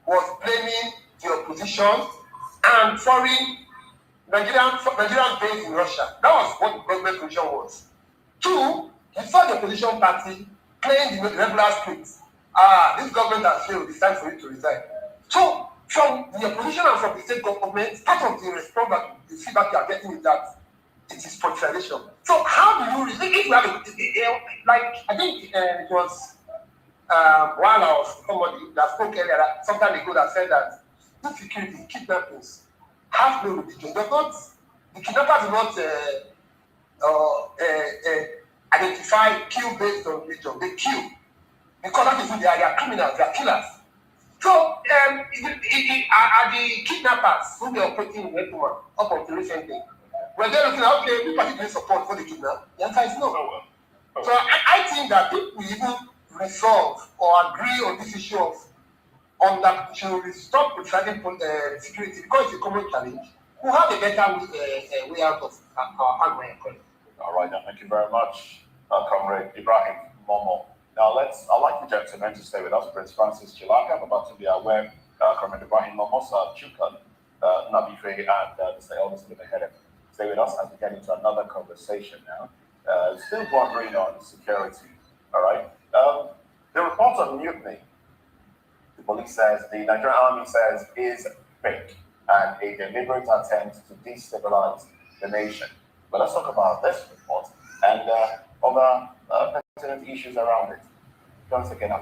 was blaming the opposition and foreign Nigerian based in Russia. That was what the government position was. Two, you saw the opposition party playing the regular script. This government has failed, it's time for you to resign. So, from the opposition and from the state government, part of the response that the feedback you are getting is that it is politicization. So how do you, if you have like, I think it was while I was somebody that spoke earlier, some time ago, that said that insecurity, kidnappings, have no religion. The kidnappers do not identify, kill based on religion. They kill because that is who they are criminals, they are killers. So, are the kidnappers who were operating in Weaponized up until recently, when they're looking at, okay, we particularly support for the kidnap, the answer is no. So, I think that if we even resolve or agree on this issue of that we should stop providing security because it's a common challenge, we'll have a better way out of our hardware economy. All right, then, thank you very much, Comrade Ibrahim Momo. Now, I'd like you gentlemen to stay with us. Prince Francis Chilaka, Babatunde Aware, Comrade Ibrahim Momo, Chukan, Nabife, and Mr. Elvis Limehere. Stay with us as we get into another conversation now. Still wondering on security, all right? The report on mutiny, the police says, the Nigerian army says, is fake and a deliberate attempt to destabilize the nation. But let's talk about this report and other pertinent issues around it. Once again,